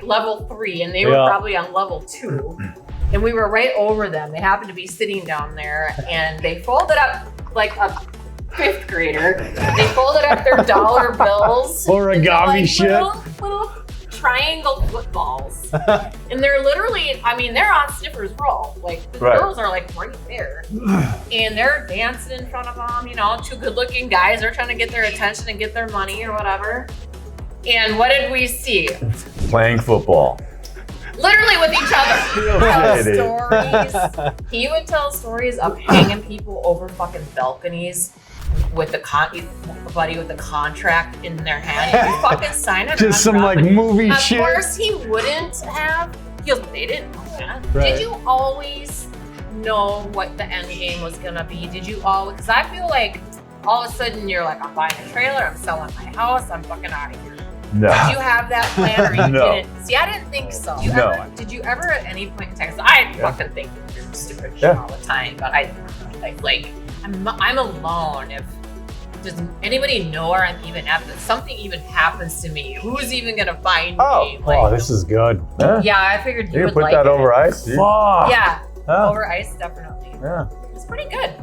level 3 and they were probably on level 2. And we were right over them. They happened to be sitting down there and they folded up like a 5th grader. They folded up their dollar bills. Origami shit. Little triangle footballs. And they're literally, I mean, they're on Sniffer's Roll. Like, the girls are like right there. And they're dancing in front of them, you know, 2 good looking guys. They're trying to get their attention and get their money or whatever. And what did we see? Playing football. Literally with each other. Stories. He would tell stories of hanging people over fucking balconies with the buddy with the contract in their hand. You fucking sign it. Just some like movie shit. Of course he wouldn't have. They didn't know that. Right. Did you always know what the end game was gonna be? Did you always? Because I feel like all of a sudden you're like, I'm buying a trailer, I'm selling my house, I'm fucking out of here. No. Did you have that plan or you No. didn't? See, I didn't think so. Did you ever at any point in time, I fucking think you're stupid shit all the time, but I'm alone. If does anybody know where I'm even at? If something even happens to me, who's even gonna find me? Like, this is good. Yeah, I figured you would put like that it. over ice, dude. Yeah, over ice, definitely. Yeah. It's pretty good.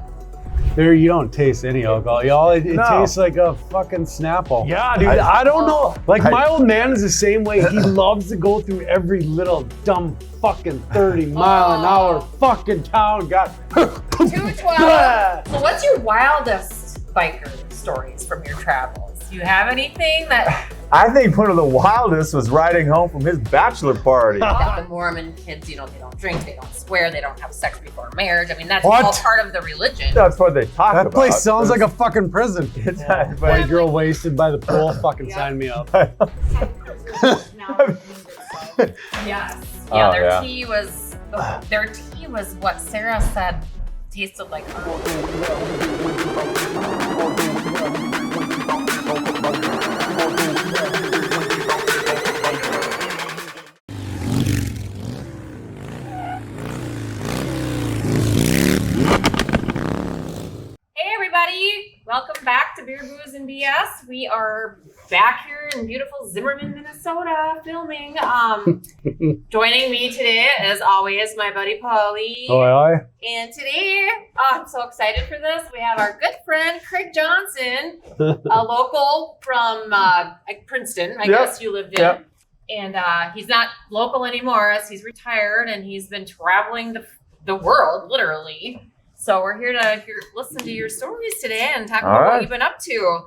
There, you don't taste any alcohol. Y'all, it tastes like a fucking Snapple. Yeah, dude, I don't know. Like, my old man is the same way. He loves to go through every little dumb fucking 30-mile-an-hour fucking town. God. 212. So what's your wildest biker stories from your travels? Do you have anything that... I think one of the wildest was riding home from his bachelor party. The Mormon kids, you know, they don't drink, they don't swear, they don't have sex before marriage. I mean, that's all part of the religion. That's what they talk about. That place sounds like a fucking prison. White girl wasted by the pool, fucking sign me up. Yes. Yeah, their tea was what Sarah said tasted like. Welcome back to Beer, Booze, and BS. We are back here in beautiful Zimmerman, Minnesota, filming. Joining me today, as always, my buddy Paulie. Oi. And today, I'm so excited for this. We have our good friend Craig Johnson, a local from Princeton, I guess you lived in. Yep. And he's not local anymore as he's retired and he's been traveling the world, literally. So we're here to listen to your stories today and talk about what you've been up to.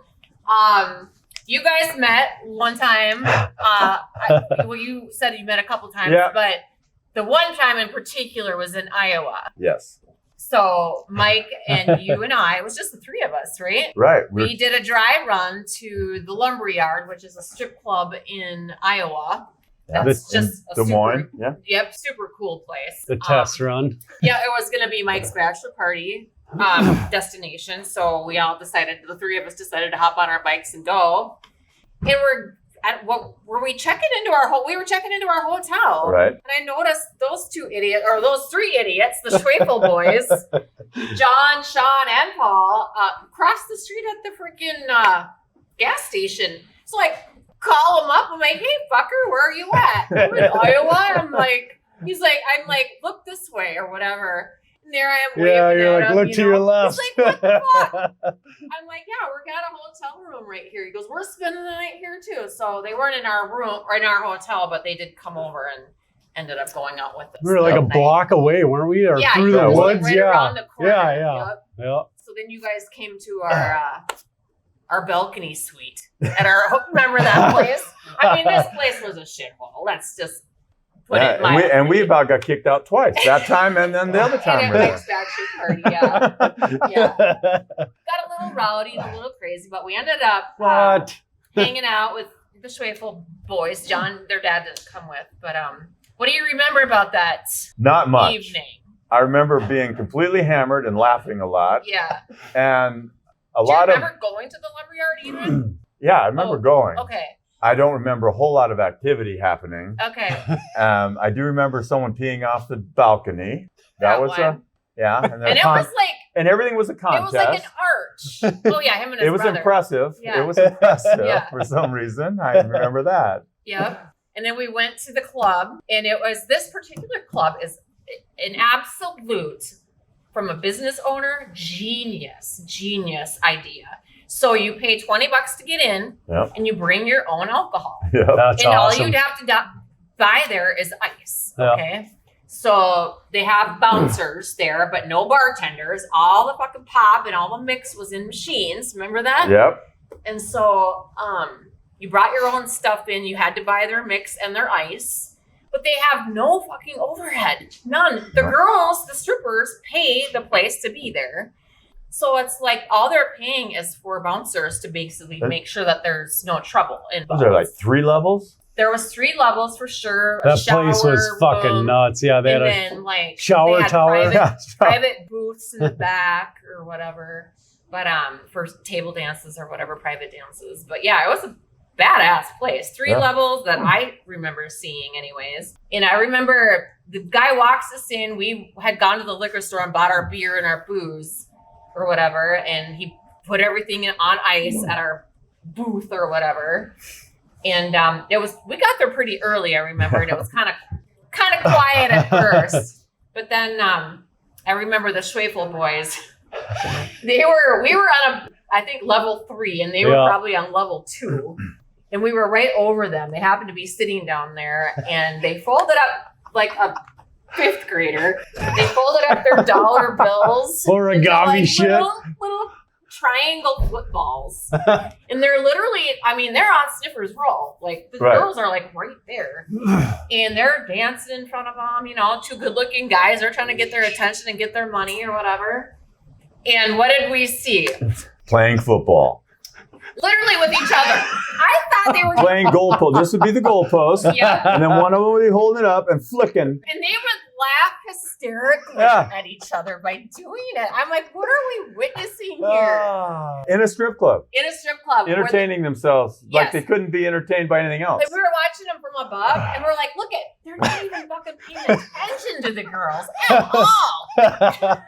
You guys met one time. You said you met a couple times, but the one time in particular was in Iowa. Yes. So Mike and you and I, it was just the 3 of us, right? Right. We did a dry run to the Lumberyard, which is a strip club in Iowa. That's just a Des Moines. Super cool place. The test run. Yeah, it was going to be Mike's bachelor party destination. So we all decided, the 3 of us decided to hop on our bikes and go. And were we checking into we were checking into our hotel. Right. And I noticed those 3 idiots, the Schwefel boys, John, Shaun, and Paul, crossed the street at the freaking gas station. So call him up. I'm like, hey, fucker, where are you at? I'm in Iowa. I'm like, look this way or whatever. And there I am waving you're at him, look to your left. He's like, what the fuck? I'm like, we got a hotel room right here. He goes, we're spending the night here too. So they weren't in our room or in our hotel, but they did come over and ended up going out with us. We were like a block away, weren't we? Or through the woods? Right around the corner. Yeah. So then you guys came to our balcony suite at our, remember that place? I mean, this place was a shithole. Let's just put it mildly. And we about got kicked out twice. That time and then the other time. And at Mike's bachelor party, yeah. Got a little rowdy and a little crazy, but we ended up hanging out with the Schwefel boys. John, their dad didn't come with, but what do you remember about that Not much. evening? I remember being completely hammered and laughing a lot. Yeah. And Do you remember going to the Lumberyard even? Yeah, I remember going. Okay. I don't remember a whole lot of activity happening. Okay. I do remember someone peeing off the balcony. That was one. And it was and everything was a contest. It was like an arch. Oh yeah, him and his brother. Impressive. Yeah. It was impressive for some reason. I remember that. Yep. And then we went to the club, and it was this particular club is an absolute, from a business owner, genius idea. So you pay $20 to get in, and you bring your own alcohol. That's and awesome. all you'd have to buy there is ice. Okay. So they have bouncers there, but no bartenders. All the fucking pop and all the mix was in machines. Remember that? Yep. And so you brought your own stuff in. You had to buy their mix and their ice. But they have no fucking overhead. None. The girls, the strippers, pay the place to be there. So it's like all they're paying is for bouncers to basically make sure that there's no trouble involved. Was there like 3 levels? There was 3 levels for sure. That place was fucking nuts. Yeah, they had shower tower. Private booths in the back or whatever. But for table dances or whatever, private dances. But yeah, it was a badass place. 3 levels that I remember seeing anyways. And I remember the guy walks us in. We had gone to the liquor store and bought our beer and our booze or whatever. And he put everything on ice at our booth or whatever. And we got there pretty early, I remember, and it was kind of quiet at first. But then I remember the Schwefel boys. We were on I think level 3, and they were probably on level 2. And we were right over them. They happened to be sitting down there, and they folded up like a 5th grader. They folded up their dollar bills. Origami shit. Little triangle footballs. And they're literally, they're on Sniffer's Roll. Like, the girls are like right there. And they're dancing in front of them, 2 good looking guys. They're trying to get their attention and get their money or whatever. And what did we see? Playing football. Literally with each other. I thought they were playing goalpost. This would be the goalpost. Yeah. And then one of them would be holding it up and flicking. And they would laugh hysterically at each other by doing it. I'm like, what are we witnessing here? In a strip club. In a strip club. Entertaining themselves like they couldn't be entertained by anything else. Like, we were watching them from above, and we're like, look they're not even fucking paying attention to the girls at all.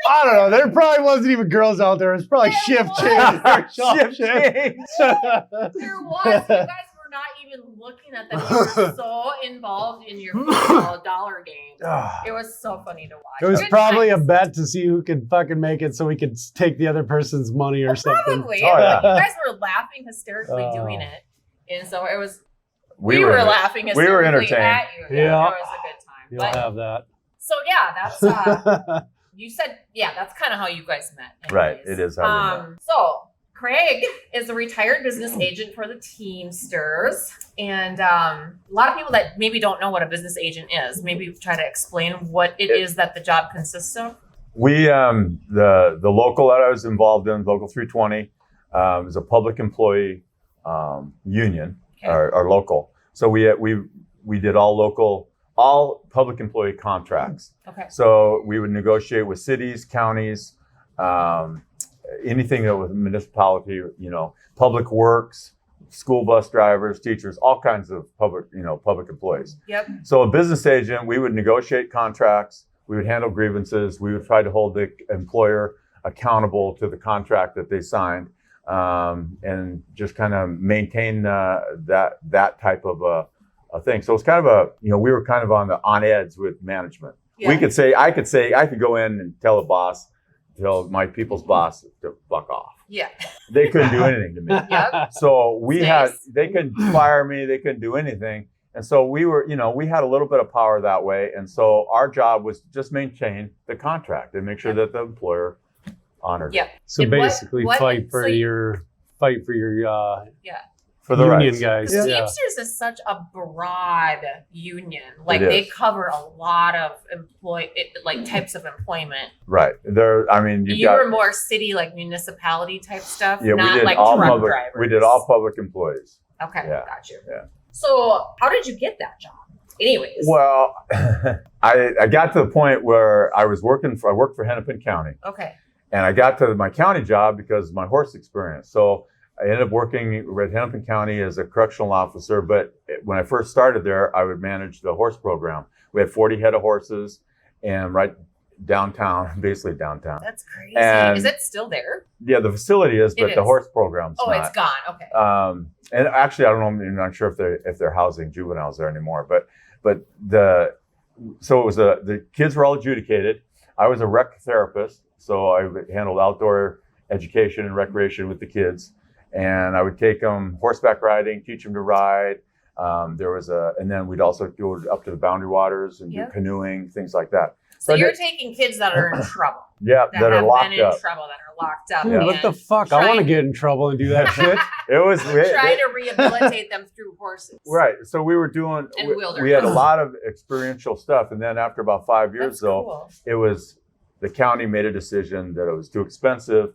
I don't know. There probably wasn't even girls out there. It's probably shift change. Shift change. There was. You guys were not even looking at them. You were so involved in your football dollar game. It was so funny to watch. It was probably a bet to see who could fucking make it so we could take the other person's money or something. Probably. You guys were laughing hysterically doing it. And so it was, we were laughing hysterically we were entertained. At you. Yeah. It was a good time. You'll have that. So that's... You said, that's kind of how you guys met. Anyways. Right, it is how we met. So Craig is a retired business agent for the Teamsters. And a lot of people that maybe don't know what a business agent is, maybe try to explain what it is that the job consists of. We, the local that I was involved in, Local 320, is a public employee union, our local. So we did all public employee contracts. Okay. So we would negotiate with cities, counties, anything that was municipality, public works, school bus drivers, teachers, all kinds of public employees. Yep. So a business agent, we would negotiate contracts, we would handle grievances, we would try to hold the employer accountable to the contract that they signed, and just kind of maintain that type of a thing. So it's kind of we were kind of on edge with management. Yeah. I could go in and tell my people's boss to fuck off. Yeah. They couldn't do anything to me. Yep. So they couldn't fire me. They couldn't do anything. And so we had a little bit of power that way. And so our job was to just maintain the contract and make sure that the employer honored it. So and basically fight for your for the union rights. Guys. Yeah. Teamsters is such a broad union. Like they cover a lot of types of employment. Right. You were more city, like municipality type stuff. Yeah, not we did like all truck public. drivers. We did all public employees. Okay, got you. Yeah. So how did you get that job? Anyways. Well, I got to the point where I worked for Hennepin County. Okay. And I got to my county job because of my horse experience. So I ended up working at Hennepin County as a correctional officer, but when I first started there, I would manage the horse program. We had 40 head of horses, and downtown, basically downtown. That's crazy. And- Is it still there? Yeah, the facility is, but It the is. horse program's Oh, not. it's gone. Okay. And actually, I don't know. I'm not sure if they're housing juveniles there anymore. But so it was the kids were all adjudicated. I was a rec therapist, so I handled outdoor education and recreation with the kids, and I would take them horseback riding, teach them to ride. And then we'd also go up to the boundary waters and do canoeing, things like that. So you're taking kids that are in trouble. Yeah, that are have locked been in up. trouble, that are locked up. Dude, what the fuck? I want to get in trouble and do that shit. It was Try to rehabilitate them through horses. right. So we were doing. And we had a lot of experiential stuff, and then after about 5 years, That's cool. it was the county made a decision that it was too expensive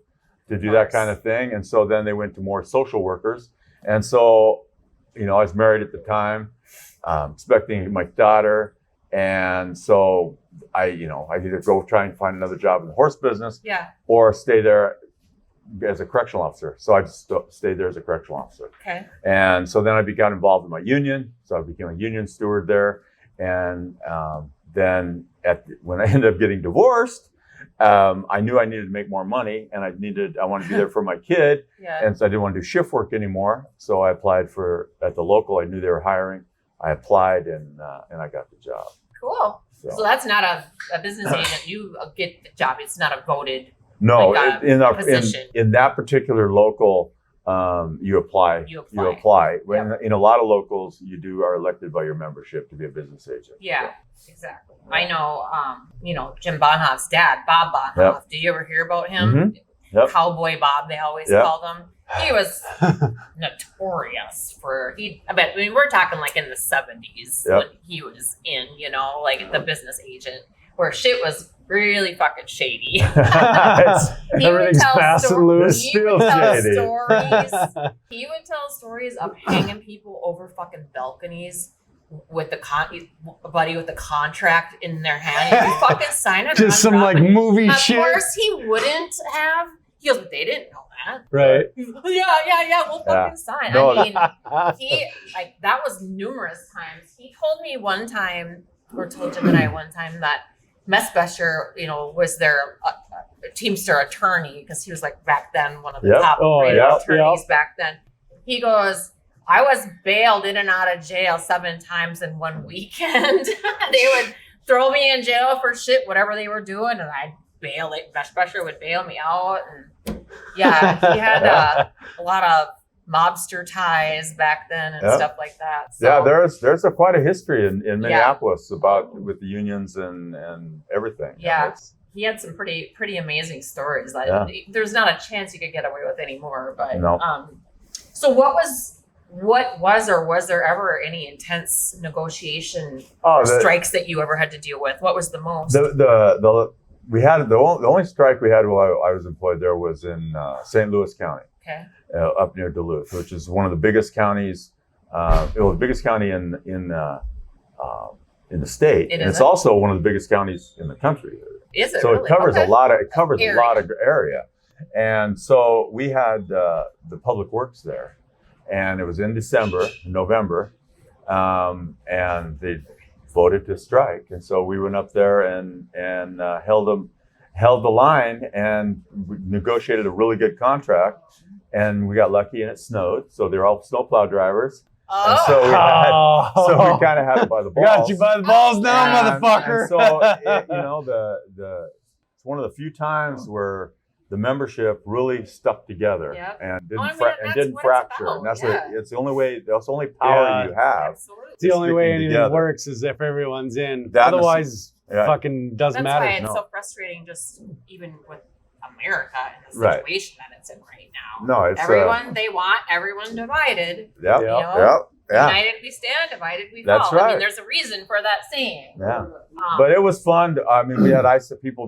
to do that kind of thing, and so then they went to more social workers. And so, I was married at the time, expecting my daughter, and so I either go try and find another job in the horse business, or stay there as a correctional officer. So I just stayed there as a correctional officer. Okay. And so then I got involved in my union. So I became a union steward there. And then when I ended up getting divorced, I knew I needed to make more money, and I wanted to be there for my kid. And so I didn't want to do shift work anymore. So I applied at the local. I knew they were hiring. I applied and I got the job. Cool. So that's not a business agent. You get the job. It's not a voted. No, like position. in that particular local, you apply. You apply. When in a lot of locals, you are elected by your membership to be a business agent. Yeah, exactly. I know, Jim Bonhoeff's dad, Bob Bonhoeff. Yep. Did you ever hear about him? Mm-hmm. Yep. Cowboy Bob, they always called him. He was notorious for we're talking like in the 70s when he was in, like the business agent, where shit was really fucking shady. Everything's fast and loose. He would tell stories of hanging people over fucking balconies with a buddy with a contract in their hand. You fucking sign it. Just some like movie shit. Of course he wouldn't have. He goes, but they didn't know that. Right. Yeah, we'll fucking sign. No. I mean, that was numerous times. He told me one time, or told Jim and I one time, that Messbusher, was their Teamster attorney, because he was like back then one of the top attorneys back then. He goes, I was bailed in and out of jail 7 times in one weekend. They would throw me in jail for shit, whatever they were doing, and I'd bail it. Messbusher would bail me out. And he had a lot of mobster ties back then and stuff like that. So, yeah, there's quite a history in Minneapolis with the unions and everything. Yeah. He had some pretty amazing stories that there's not a chance you could get away with anymore. But so what was there ever any intense negotiation or strikes that you ever had to deal with? What was the most? The only strike we had while I was employed there was in St. Louis County. Okay. Up near Duluth, which is one of the biggest counties. It was the biggest county in the state, and it's also one of the biggest counties in the country. Is it? So really? It covers a lot of area, and so we had the public works there, and it was in November, and they voted to strike, and so we went up there and held the line and negotiated a really good contract. And we got lucky and it snowed. So they're all snowplow drivers. Oh. And so we kind of had it by the balls. Got you by the balls now, motherfucker. And so, it's one of the few times where the membership really stuck together and didn't fracture. And it's the only way, that's the only power you have. Absolutely. It's the only way anything works is if everyone's in. Otherwise, fucking doesn't matter. That's why it's so frustrating, just even with America in the situation that it's in right now. No, it's everyone they want everyone divided. Yep. United we stand, divided we fall. That's right. I mean, there's a reason for that saying. Yeah. But it was fun. I mean, we had people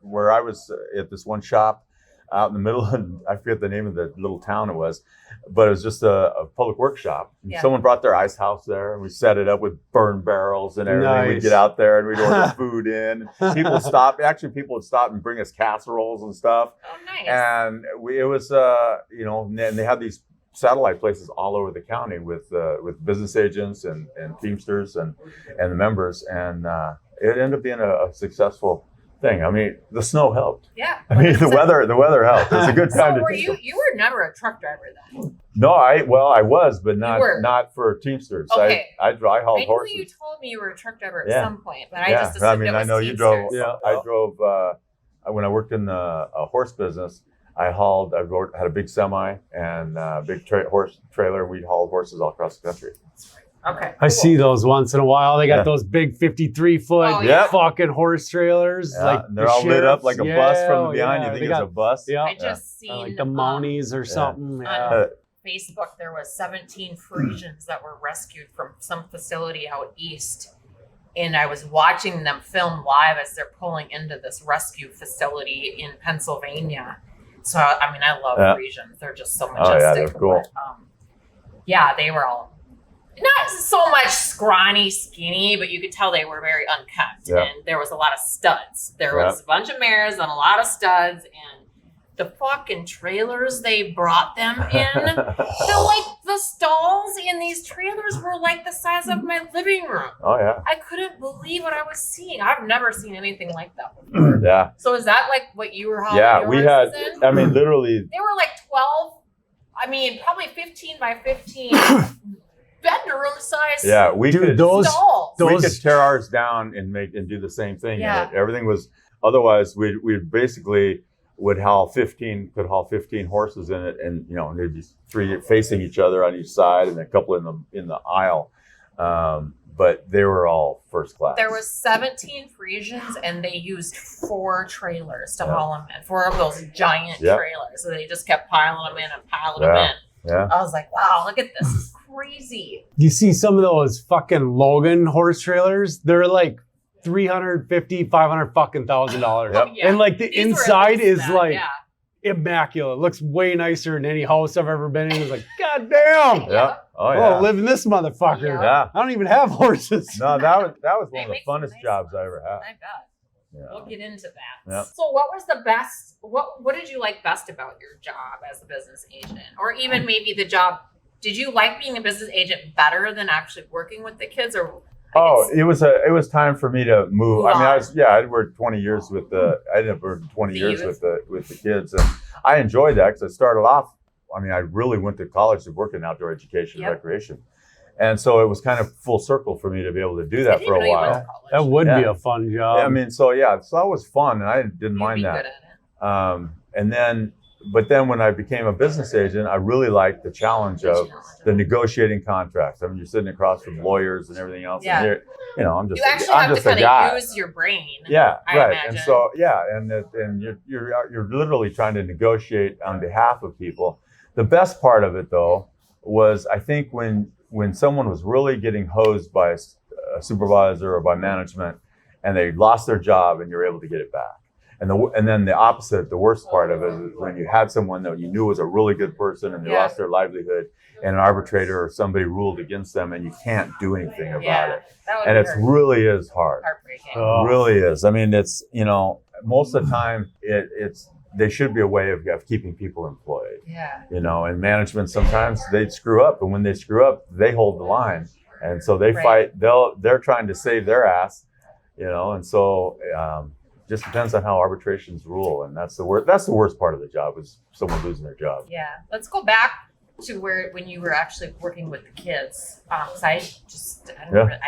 where I was at this one shop out in the middle, and I forget the name of the little town it was, but it was just a public workshop. Someone brought their ice house there, and we set it up with burn barrels and everything. Nice. We'd get out there and we'd order food in. People would stop and bring us casseroles and stuff. Oh, nice. And it was, and they had these satellite places all over the county with business agents and Teamsters and the members, and it ended up being a successful thing. I mean, the snow helped. Yeah. I mean, the weather helped. It's a good time to do you were never a truck driver then? No, I was, but not for Teamsters. Okay. I hauled horses. I know you told me you were a truck driver at some point, but I just assumed I mean, it was I know Teamsters. you drove. Yeah, I drove when I worked in the horse business. I had a big semi and a big horse trailer. We'd haul horses all across the country. Okay. I see those once in a while. They got those big 53-foot fucking horse trailers. Yeah, like they're all lit up like a bus from behind. You think it's a bus? Yeah. I just seen like the Mounies or something. On Facebook, there was 17 Frisians that were rescued from some facility out east. And I was watching them film live as they're pulling into this rescue facility in Pennsylvania. So, I mean, I love Frisians. They're just so majestic. Oh, yeah, they're cool. But, they were all not so much scrawny, skinny, but you could tell they were very unkempt. Yeah. And there was a lot of studs. There was a bunch of mares and a lot of studs. And the fucking trailers they brought them in, the stalls in these trailers were like the size of my living room. Oh, yeah. I couldn't believe what I was seeing. I've never seen anything like that before. Yeah. So is that like what you were hauling? Yeah, we had, in? I mean, literally. They were like 12, probably 15 by 15 bedroom size. Yeah, we could tear ours down and do the same thing. Yeah. And everything was, otherwise we basically would haul 15 horses in it, and there'd be 3 facing each other on each side and a couple in the aisle. But they were all first class. There was 17 Frisians, and they used 4 trailers to haul them in. 4 of those giant trailers. So they just kept piling them in and piling them in. Yeah. I was like, wow, look at this. It's crazy. You see some of those fucking Logan horse trailers? They're like $350,000, $500,000. Yep. Yeah. And like the These inside is that, immaculate. Looks way nicer than any house I've ever been in. It's like, God damn. Yeah. Oh, yeah. Live in this motherfucker. Yeah. I don't even have horses. No, that was one of the funnest jobs I ever had. I bet. Yeah. We'll get into that. Yeah. So what was the best, what did you like best about your job as a business agent? Or even maybe the job, did you like being a business agent better than actually working with the kids? Or it was time for me to move. I mean, I worked 20 years I ended up working 20 years with the kids, and I enjoyed that because I started off. I mean, I really went to college to work in outdoor education and recreation, and so it was kind of full circle for me to be able to do that for a while. That would be a fun job. I mean, so that was fun, and I didn't mind that. Good at it. But then when I became a business agent, I really liked the challenge of the negotiating contracts. I mean, you're sitting across from lawyers and everything else. Yeah. And I'm just you actually I'm have just to a guy. kind of use your brain. Yeah, I right. imagine. And so and you're literally trying to negotiate on behalf of people. The best part of it though was I think when someone was really getting hosed by a supervisor or by management and they lost their job and you're able to get it back. And then the opposite, the worst part of it is when you had someone that you knew was a really good person and they lost their livelihood and an arbitrator or somebody ruled against them and you can't do anything about it. And it really is hard. Heartbreaking. It really is. I mean, it's, most of the time there should be a way of keeping people employed. Yeah. And management, sometimes they screw up, and when they screw up, they hold the line. And so they fight, they're trying to save their ass, and so, just depends on how arbitrations rule, and that's the worst part of the job is someone losing their job. Yeah, let's go back to when you were actually working with the kids. Because I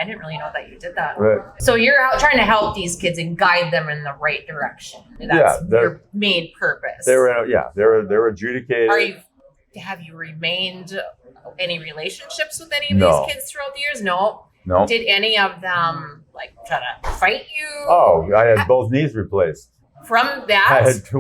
didn't really know that you did that. Right. So you're out trying to help these kids and guide them in the right direction. That's your main purpose. They were adjudicated. Have you remained any relationships with any of these kids throughout the years? No. No. Did any of them try to fight you? Oh, I had both knees replaced. From that? I had to,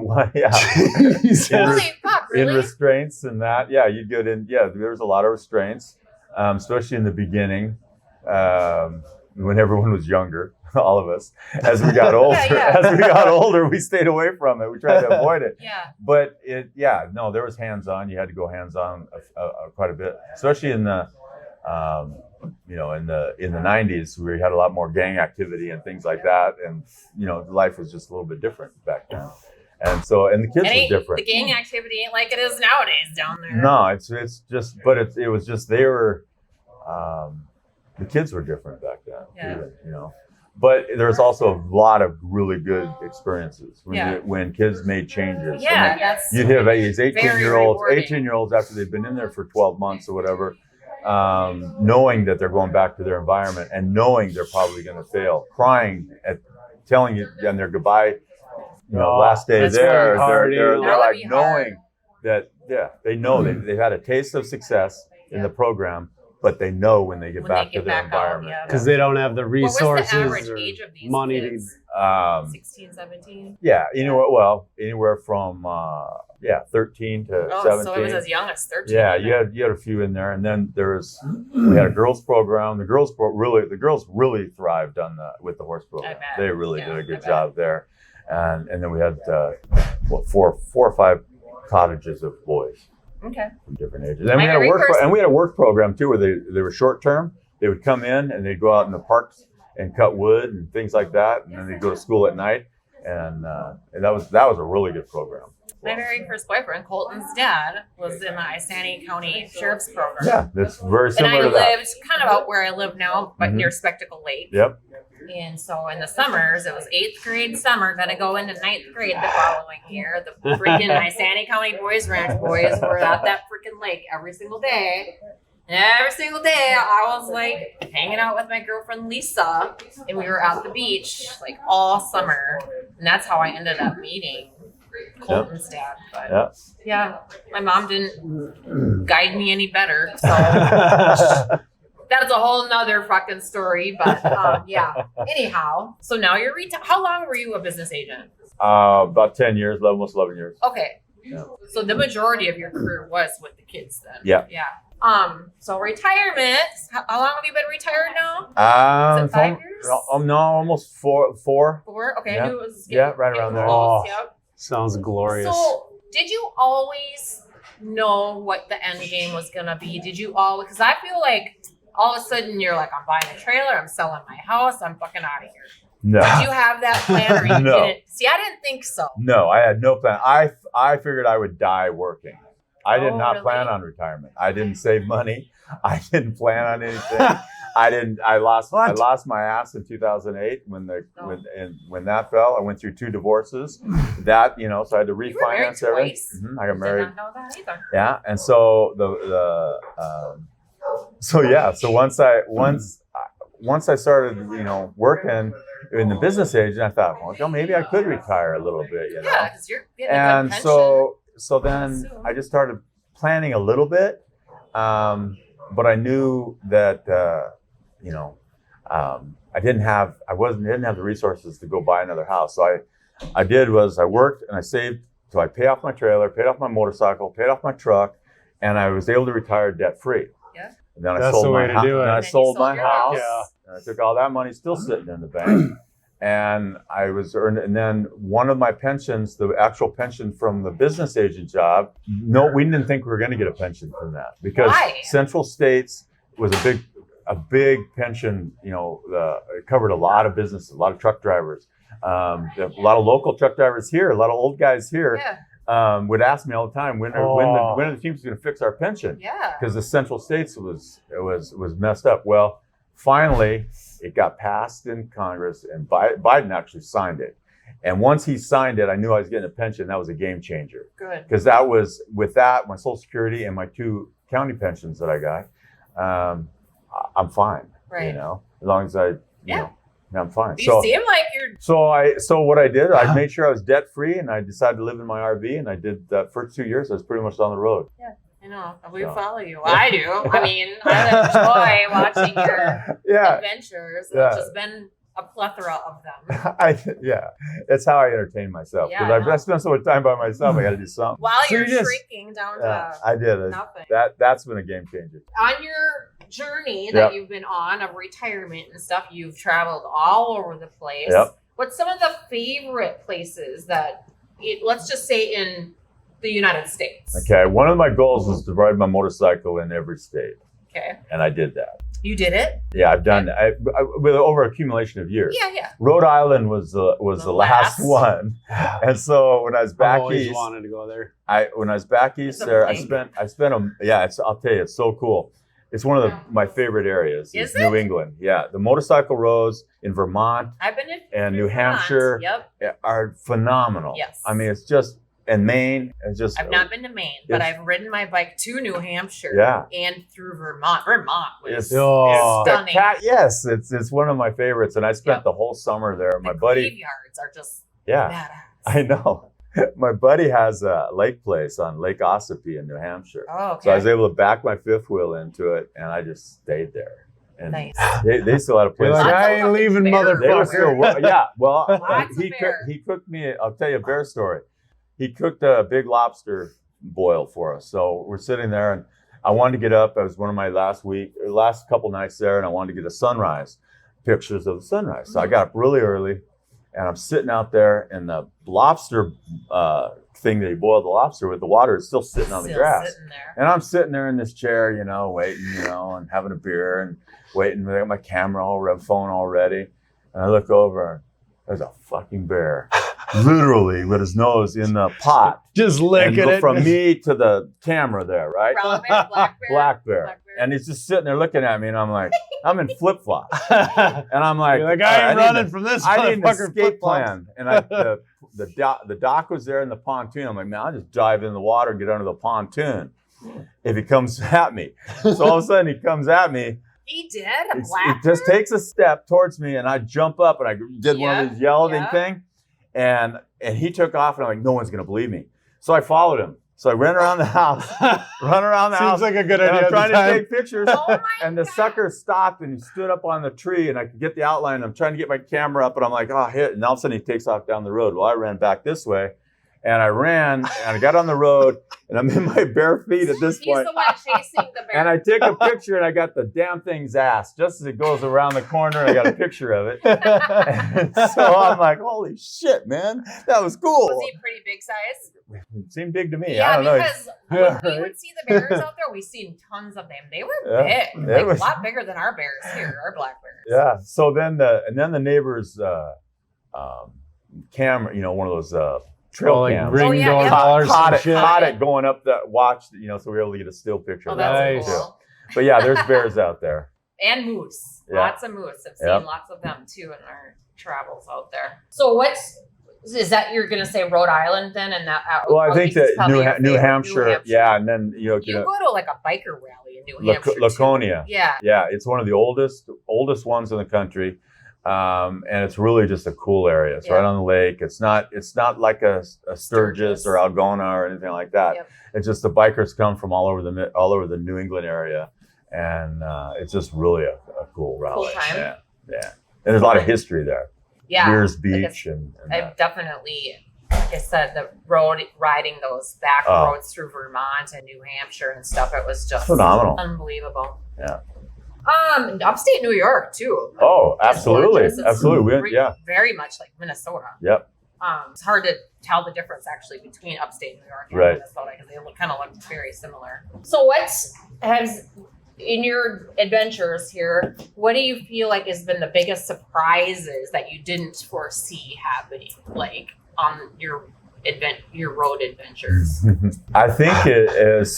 Really? In restraints and that. Yeah, you'd get in. Yeah, there was a lot of restraints, especially in the beginning, when everyone was younger, all of us. As we got older, we stayed away from it. We tried to avoid it. Yeah. But there was hands-on. You had to go hands-on quite a bit, especially in the in the 90s, we had a lot more gang activity and things like that, and life was just a little bit different back then, and the kids were different. The gang activity ain't like it is nowadays down there. No, it's just, but it was just they were, the kids were different back then. Yeah. Even, But there's also a lot of really good experiences when kids made changes. Yeah, that's you'd have these 18-year-olds, rewarding. 18-year-olds after they've been in there for 12 months or whatever, knowing that they're going back to their environment and knowing they're probably going to fail, crying at telling you on their goodbye, last day there, they're like knowing that they know they've had a taste of success in the program. But they know when they get back to their environment. Because they don't have the resources What was the average age of these money kids? to 16, 17? Yeah, anywhere from 13 to 17. So it was as young as 13. Yeah, you had a few in there, and then we had a girls program. The girls really thrived with the horse program. They really did a good job there, and then we had 4 or 5 cottages of boys. Okay. From different ages. And we had a work program too, where they were short term. They would come in and they'd go out in the parks and cut wood and things like that, and then they'd go to school at night. And that was a really good program. My very first boyfriend, Colton's dad, was in the Isanti County Sheriff's Program. Yeah, that's very similar to that. And I lived kind of out where I live now, but near Spectacle Lake. Yep. And so in the summers, it was 8th grade summer, gonna go into 9th grade the following year. The freaking Isanti County Boys Ranch boys were at that freaking lake every single day. And every single day, I was like hanging out with my girlfriend Lisa, and we were at the beach like all summer. And that's how I ended up meeting Colton's dad. But my mom didn't guide me any better. So that's a whole nother fucking story, but anyhow. So now you're how long were you a business agent? About 10 years, almost 11 years. Okay. Yeah. So the majority of your career was with the kids then. Yeah. Yeah. So retirement, how long have you been retired now? Is it 5 years? No, almost four. 4? Okay, yeah. I knew it was right around there. Oh, sounds glorious. So did you always know what the end game was going to be? Did you always, because I feel like all of a sudden you're like, I'm buying a trailer, I'm selling my house, I'm fucking out of here. No. Did you have that plan or you didn't? See, I didn't think so. No, I had no plan. I figured I would die working. I did not plan on retirement. I didn't save money. I didn't plan on anything. I lost my ass in 2008 when that fell. I went through 2 divorces. That, so I had to refinance everything. I got married. Did not know that either. Yeah, and so So once I started, working in the business agent, I thought, well, maybe I could retire a little bit, Yeah, because you're getting and a good pension. so then I just started planning a little bit, but I knew that I didn't have the resources to go buy another house. So I worked and I saved till I paid off my trailer, paid off my motorcycle, paid off my truck, and I was able to retire debt free. Yeah. And then That's the way to do it. And I sold my house. Yeah. And I took all that money still sitting in the bank. And I was and then one of my pensions, the actual pension from the business agent job, we didn't think we were going to get a pension from that because Central States was a big pension. It covered a lot of businesses, a lot of truck drivers, a lot of local truck drivers here, a lot of old guys here. Yeah. Would ask me all the time when are the Teamsters going to fix our pension? Yeah. Because the Central States was messed up. Well, finally, it got passed in Congress, and Biden actually signed it. And once he signed it, I knew I was getting a pension. That was a game changer. Good. Because that was with that, my Social Security and my 2 county pensions that I got. I'm fine. Right. As long as I'm fine. You seem like you're. So what I did, I made sure I was debt free, and I decided to live in my RV, and I did that first 2 years. I was pretty much on the road. Yeah, I know. We follow you. I do. I mean, I enjoy watching your adventures. There's just been a plethora of them. It's how I entertain myself because I spend so much time by myself. I got to do something. While you're shrinking down to I did nothing. That's been a game changer. On your journey that you've been on of retirement and stuff, you've traveled all over the place. Yep. What's some of the favorite places that, let's just say in the United States? Okay, one of my goals was to ride my motorcycle in every state. Okay. And I did that. You did it? Yeah, I've done it with over accumulation of years. Yeah. Rhode Island was the last one, and so when I was back east, wanted to go there. When I was back east there, I spent I'll tell you, it's so cool. It's one of my favorite areas. Is New it? England. Yeah, the motorcycle roads in Vermont I've been in and New Vermont. Hampshire Yep. are phenomenal. Yes. I mean, it's just, and Maine is just. I've not been to Maine, but I've ridden my bike to New Hampshire. Yeah. And through Vermont. Vermont was It's stunning. Yes, it's one of my favorites, and I spent the whole summer there. My the buddy. graveyards are just Yeah, badass. I know. My buddy has a lake place on Lake Ossipee in New Hampshire. Oh, okay. So I was able to back my fifth wheel into it, and I just stayed there. And Nice. they still had a place. You're like, Lots I of ain't leaving, bears. They were motherfucker. still, yeah. Well, Lots of he bear. cooked me. I'll tell you a bear story. He cooked a big lobster boil for us. So we're sitting there, and I wanted to get up. It was one of my last couple nights there, and I wanted to get a sunrise, pictures of the sunrise. So I got up really early, and I'm sitting out there, and the lobster thing that he boiled the lobster with, the water is still sitting on the Still grass. sitting there. And I'm sitting there in this chair, waiting, and having a beer and waiting. I got my camera phone all ready. And I look over, and there's a fucking bear, literally with his nose in the pot. Just And licking go it. from me to the camera there, right? Brown bear, black bear. Black bear. Black bear. And he's just sitting there looking at me, and I'm like, I'm in flip-flops. And I'm like, You're like, "All I right, ain't need running to- from this I need an motherfucker escape flip-flops." plan. And the dock was there in the pontoon. I'm like, man, I'll just dive in the water and get under the pontoon if he comes at me. So all of a sudden he comes at me. He did? A He black just bear? takes a step towards me, and I jump up, and I did one of these yelling thing. And he took off, and I'm like, no one's going to believe me. So I followed him. So I ran around the house, Seems like a good and idea. I'm trying to take pictures. Oh my And the God. sucker stopped, and he stood up on the tree, and I could get the outline. I'm trying to get my camera up, and I'm like, oh, hit. And all of a sudden he takes off down the road. Well, I ran back this way, and I ran, and I got on the road, and I'm in my bare feet at this He's point. the one chasing the bear. And I take a picture, and I got the damn thing's ass just as it goes around the corner. And I got a picture of it. And so I'm like, holy shit, man. That was cool. Was he pretty big size? It seemed big to me. Yeah, I don't know. because when we would see the bears out there, we seen tons of them. They were Yeah, big, it like was- a lot bigger than our bears here, our black bears. Yeah. So then the neighbors camera, one of those trail like cams. ring Oh, yeah, door yeah. collars Caught and it, shit. caught it going up the watch, so we were able to get a still picture Oh, of that. that's Nice. cool. But yeah, there's bears out there. And moose. Yeah. Lots of moose. I've seen Yep. lots of them too in our travels out there. So is that you're gonna say Rhode Island then? And that Well, I think that probably your New favorite. Hampshire, yeah, and then You go to like a biker rally in New Hampshire. too. Laconia. Yeah. Yeah, it's one of the oldest ones in the country, and it's really just a cool area. It's Yeah. right on the lake. It's not like a Sturgis Sturgis. or Algona or anything like that. Yep. It's just the bikers come from all over the New England area, and it's just really a cool rally. time. Yeah, yeah. And there's a lot of history there. Yeah. Beers Like Beach and I've definitely, like I said, the riding those back Oh. roads through Vermont and New Hampshire and stuff. It was just phenomenal. unbelievable. Yeah. Upstate New York too. Oh, It's absolutely, gorgeous. It's absolutely. very much like Minnesota. Yep. It's hard to tell the difference actually between upstate New York and Right. Minnesota because they kind of look very similar. So in your adventures here, what do you feel like has been the biggest surprises that you didn't foresee happening, like on your road adventures? I think it is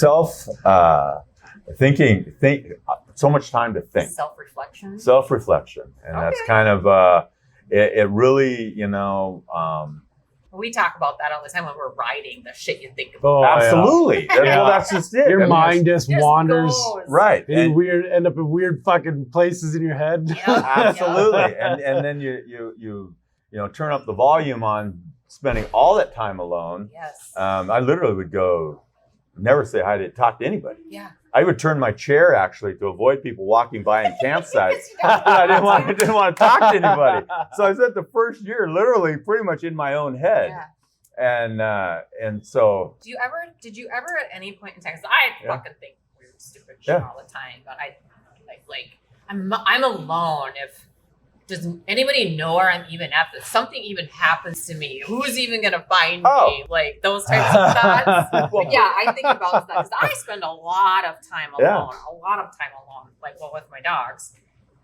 think so much time to think. Self-reflection. Self-reflection, and that's Okay. kind of it really, We talk about that all the time when we're riding, the shit you think about. Oh, yeah. absolutely. Well, that's just it. Your I mean, mind just Just wanders. goes. right? And end up in weird fucking places in your head. Yep. Absolutely, and then you turn up the volume on spending all that time alone. Yes. I literally would never say hi to talk to anybody. Yeah. I would turn my chair actually to avoid people walking by in campsites. Because you don't- I didn't want to talk to anybody. So I spent the first year literally pretty much in my own head. Yeah. And so Did you ever at any point in time? 'Cause I Yeah. fucking think weird, stupid shit Yeah. all the time, but I'm alone. Does anybody know where I'm even at? If something even happens to me, who's even gonna find me? Like those types of thoughts. But yeah, I think about that because I spend a lot of time alone. With my dogs,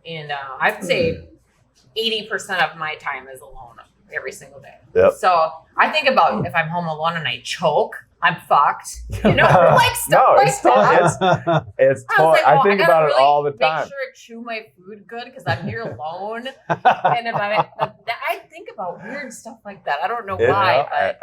and I'd say 80% of my time is alone. every single day. Yep. So I think about if I'm home alone and I choke, I'm fucked. You know, like stuff like that. I think about it all the time. Make sure I chew my food good because I'm here alone. And if I think about weird stuff like that. I don't know why.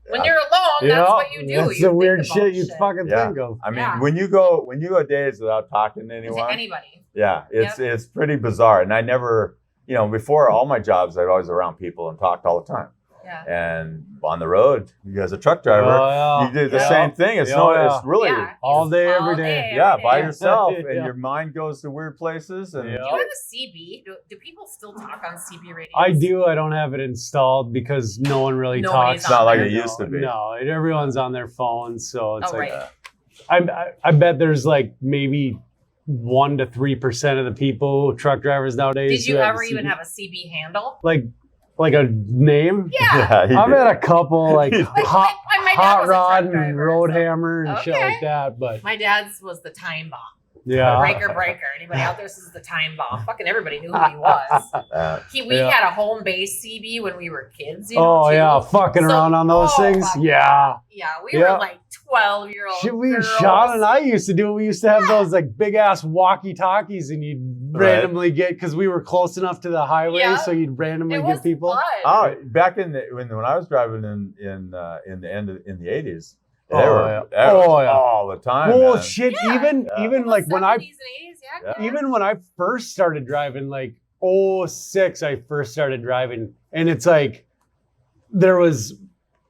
When you're alone, that's what you do. That's the weird shit you fucking think of. I mean, when you go days without talking to anyone, to anybody. Yeah, it's pretty bizarre. And I never, before all my jobs, I was always around people and talked all the time. Yeah. And on the road, you as a truck driver, you do the same thing. It's it's really all day, every day. By yourself, and your mind goes to weird places. And do you have a CB? Do people still talk on CB radios? I do. I don't have it installed because no one really talks. It's not like it used to be. No, everyone's on their phones, so it's I bet there's like maybe 1 to 3% of the people, truck drivers nowadays. Did you ever even have a CB handle? Like a name? Yeah. I've had a couple hot rod and road hammer and shit like that. But my dad's was the time bomb. Yeah. Breaker. Anybody out there says the time bomb. Fucking everybody knew who he was. We had a home base CB when we were kids. Fucking around on those things. Yeah. Yeah, we were like 12-year-old. Shaun and I used to do. We used to have those like big ass walkie talkies, and you'd randomly get because we were close enough to the highway, so you'd randomly get people. Fun. Oh, back when I was driving in the 80s. All the time. Oh shit! Even like when I first started driving, like 06, I first started driving, and it's like there was,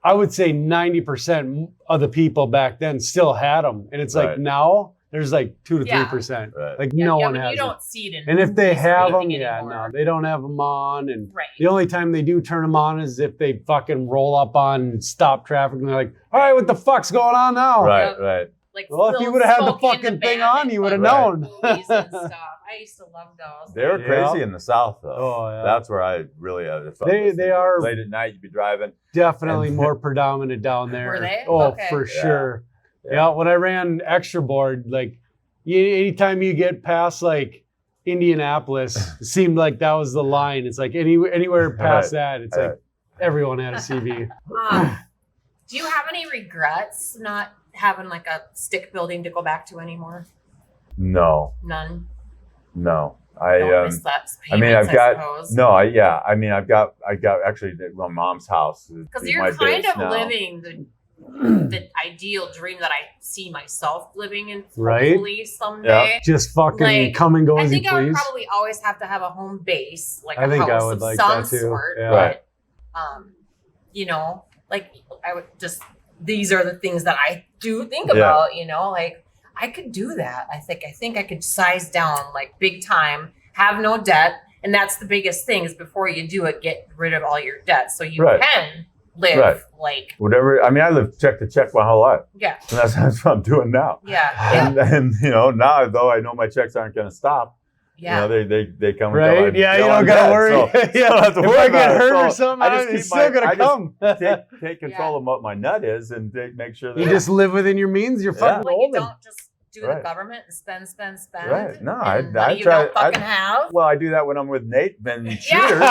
I would say 90% of the people back then still had them, and it's like now there's like 2 to 3%. Like no one has. You don't see it. And if they have them, no, they don't have them on. And the only time they do turn them on is if they fucking roll up on stop traffic and they're like, all right, what the fuck's going on now? Right. Like, well, if you would have had the fucking thing on, you would have known. Movies and stuff. I used to love those. They were crazy in the South, though. Oh, yeah. That's where I really they are late at night. You'd be driving. Definitely more predominant down there. Were they? Oh, for sure. Yeah, when I ran extra board, like anytime you get past like Indianapolis, it seemed like that was the line. It's like anywhere past that, it's like everyone had a CB. Do you have any regrets not having like a stick building to go back to anymore? No. None. No. I've got actually my mom's house. Because you're kind of living the ideal dream that I see myself living in hopefully someday. Just fucking come and go as you please. I think I would probably always have to have a home base, like I a think house I would of like some that too. sort. Yeah. But, like I would just, these are the things that I do think about, like I could do that. I think I could size down like big time, have no debt. And that's the biggest thing is before you do it, get rid of all your debt. So you can live like whatever. I mean, I lived check to check my whole life. Yeah. And that's what I'm doing now. Yeah. And now though I know my checks aren't going to stop. Yeah. They come and go. And you don't got to worry. So, if I get hurt or something, it's still going to come. Take control of what my nut is and make sure that you just live within your means. You're fucking golden. You don't just do the government and spend. Right. No, I try. Have. Well, I do that when I'm with Nate and shooters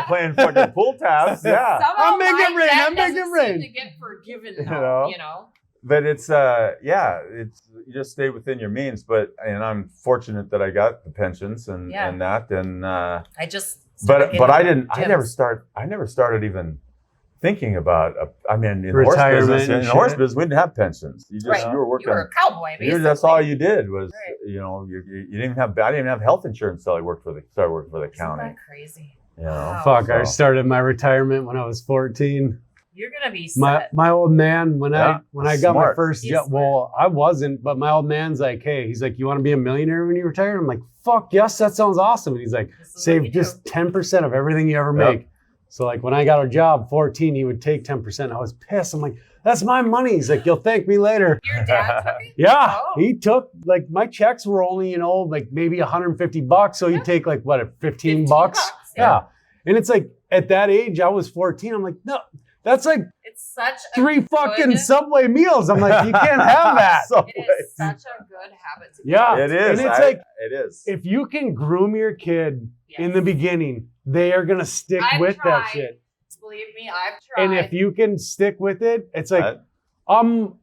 playing fucking pool tabs. Yeah. I'm making rain. I'm making rain. To get forgiven, though, But it's you just stay within your means. And I'm fortunate that I got the pensions and that I just. But I didn't. I never started even thinking about. In horse business, we didn't have pensions. You were working. You were a cowboy. Basically. That's all you did was you didn't even have. I didn't even have health insurance until I started working for the county. Isn't that crazy? Wow. Fuck! I started my retirement when I was 14. You're gonna be set. My old man when I got my first job. Well, I wasn't, but my old man's like, hey, he's like, you want to be a millionaire when you retire? I'm like, fuck yes, that sounds awesome. And he's like, save just 10% of everything you ever make. So like when I got a job, 14, he would take 10%. I was pissed. I'm like, that's my money. He's like, you'll thank me later. Your dad took it? Yeah, he took like my checks were only like maybe $150. So he'd take like what, 15 bucks? Yeah. And it's like at that age, I was 14. I'm like, no. That's like it's such 3 fucking Subway meals. I'm like, you can't have that. It is such a good habit to it is. And it's it is. If you can groom your kid in the beginning, they are gonna stick with that shit. Believe me, I've tried. And if you can stick with it, it's like, I'm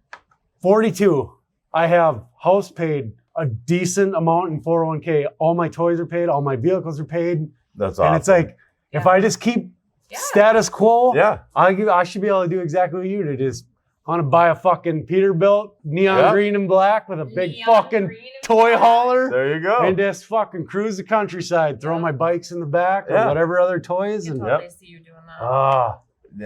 42. I have house paid, a decent amount in 401k. All my toys are paid. All my vehicles are paid. That's awesome. And it's like, if I just keep status quo, I should be able to do exactly what you did. Is I want to buy a fucking Peterbilt neon green and black with a big fucking toy hauler. There you go. And just fucking cruise the countryside, throw my bikes in the back or whatever other toys. I can And totally see you doing that. ah,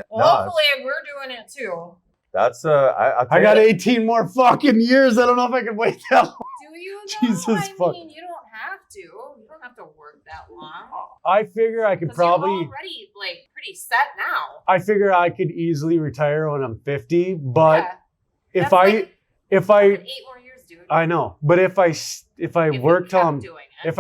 Well, hopefully we're doing it too. That's I got 18 more fucking years. I don't know if I can wait that long. Do you though? Jesus I mean, you don't have to. You don't have to work that long. I figure I could probably. You're already like pretty set now. I figure I could easily retire when I'm 50, but if That's I like 8 more years, dude. I know, but if I work till I'm doing it. if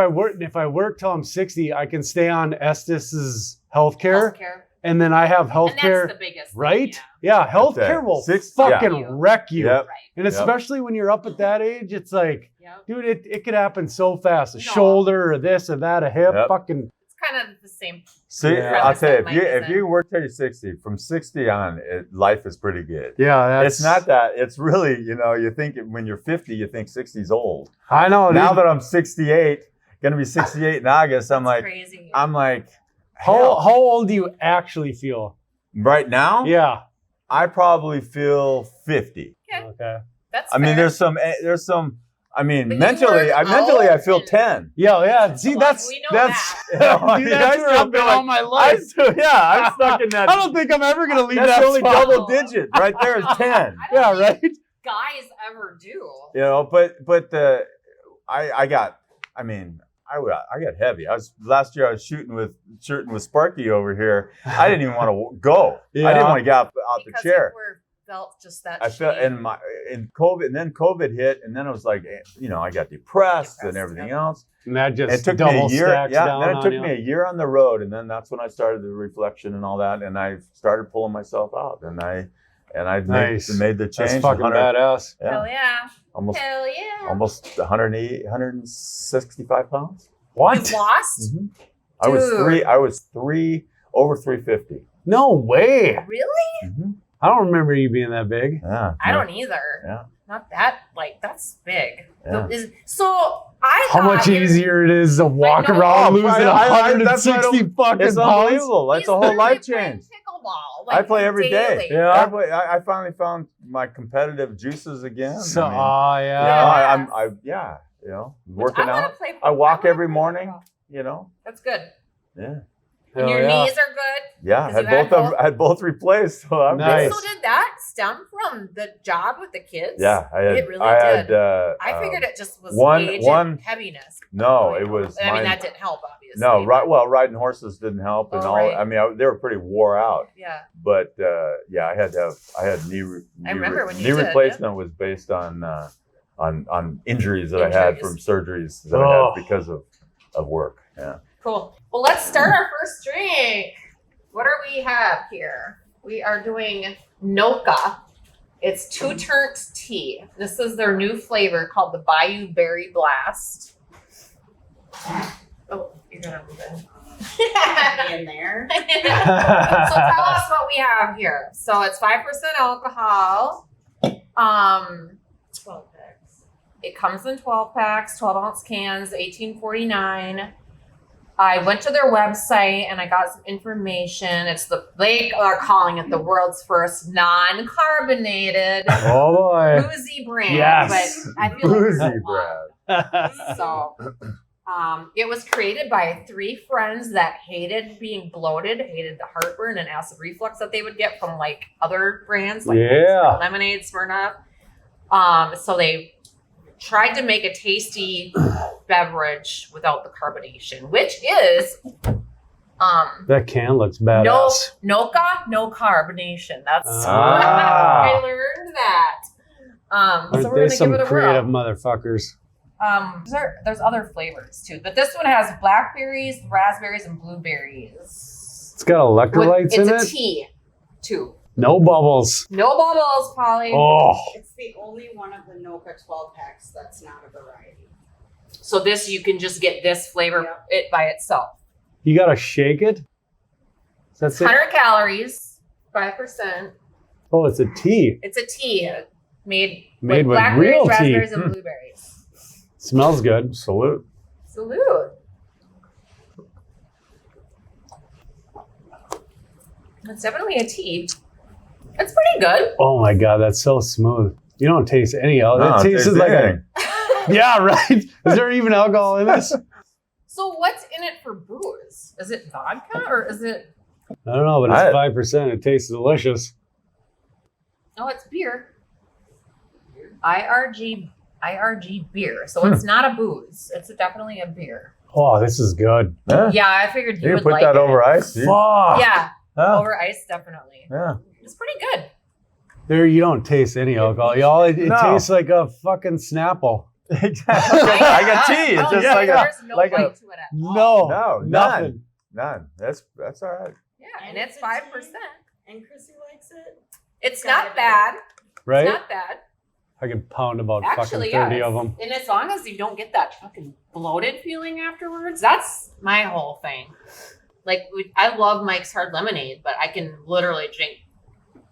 I work till I'm 60, I can stay on Estes' healthcare. And then I have healthcare, and that's the biggest thing, right? Yeah, healthcare will fucking wreck you. Yep. And especially when you're up at that age, it's like, dude, it could happen so fast. A shoulder or this or that, a hip, fucking. It's kind of the same. See, I'll tell you, if you work till you're 60, from 60 on, life is pretty good. Yeah, it's not that. It's really, you think when you're 50, you think 60's old. I know. Now that I'm 68, gonna be 68 in August, I'm like, crazy. How old do you actually feel? Right now? Yeah. I probably feel 50. Okay. That's I mean, fair. there's some, I mean, mentally I feel 10. Yeah. See, that's we know that's that. dude, that's where I've been all my life. I'm stuck in that. I don't think I'm ever gonna leave that's that the only spot. double digit right there is 10. Yeah, right. Guys ever do. But I got heavy. Last year I was shooting with Sparky over here. I didn't even want to go. I didn't want to get out the chair. Felt just that. I felt in COVID, and then COVID hit, and then it was like, I got depressed and everything else. And that just it took me a year. down then it took on me a year on the road, and then that's when I started the reflection and all that, and I started pulling myself out, and I made the change. That's fucking badass. Yeah. Hell yeah. Almost 180, 165 pounds. What? You lost? Mm-hmm. I was over 350. No way. Really? Mm-hmm. I don't remember you being that big. Yeah. I don't either. Yeah. Not that, that's big. Yeah. How much easier it is to walk around losing 160 fucking pounds. It's unbelievable. That's a whole life change. Pickleball, I play every daily. day. Yeah. I finally found my competitive juices again. So, I'm working out. I walk every morning, That's good. Yeah. And your knees are good? Yeah, I had both replaced. So I'm nice. So did that stem from the job with the kids? Yeah, it really did. I figured it just was age and heaviness. No, it was. That didn't help, obviously. No, riding horses didn't help, and all. Right. I mean, they were pretty wore out. Yeah. But I had knee. I remember when knee replacement was based on injuries that I had from surgeries that I had because of work. Yeah. Cool. Well, let's start our first drink. What do we have here? We are doing Noca. It's 2 Turnt tea. This is their new flavor called the Bayou Berry Blast. Oh, you're gonna move in there. So tell us what we have here. So it's 5% alcohol. 12 packs. It comes in 12 packs, 12-ounce cans, $18.49. I went to their website and I got some information. They are calling it the world's first non-carbonated boozy brand. Yes. But I feel boozy brand. So it was created by 3 friends that hated being bloated, hated the heartburn and acid reflux that they would get from like other brands like Lemonade, Smirnoff. So they tried to make a tasty beverage without the carbonation, which is that can looks badass. Noca, no carbonation. That's I learned that. So we're gonna some give it a creative whirl. motherfuckers. There's other flavors too, but this one has blackberries, raspberries, and blueberries. It's got electrolytes in it. It's a tea too. No bubbles. No bubbles, Polly. Oh. It's the only one of the Noca 12 packs that's not a variety. So you can just get this flavor it by itself. You gotta shake it. That's it. 100 calories, 5%. Oh, it's a tea. It's a tea made with blackberries, real tea. raspberries, and blueberries. Smells good. Salute. Salute. It's definitely a tea. It's pretty good. Oh my God, that's so smooth. You don't taste any alcohol. No, It tastes like a... Yeah, right? Is there even alcohol in this? So what's in it for booze? Is it vodka or is it... I don't know, but it's 5%. It tastes delicious. Oh, it's beer. IRG beer. So it's not a booze. It's definitely a beer. Oh, this is good. Yeah, I figured you would put like that it. over ice. Fuck. Yeah, Yeah. over ice, definitely. Yeah. It's pretty good. There, you don't taste any alcohol. It tastes like a fucking Snapple. Exactly. I got tea. It's just like there's no like bite a. to it at all. No, nothing. None. That's all right. Yeah, and it's 5%. And Chrissy likes it. It's not bad. Right? It's not bad. I can pound about Actually, fucking 30 yeah. of them. And as long as you don't get that fucking bloated feeling afterwards, that's my whole thing. Like, I love Mike's Hard Lemonade, but I can literally drink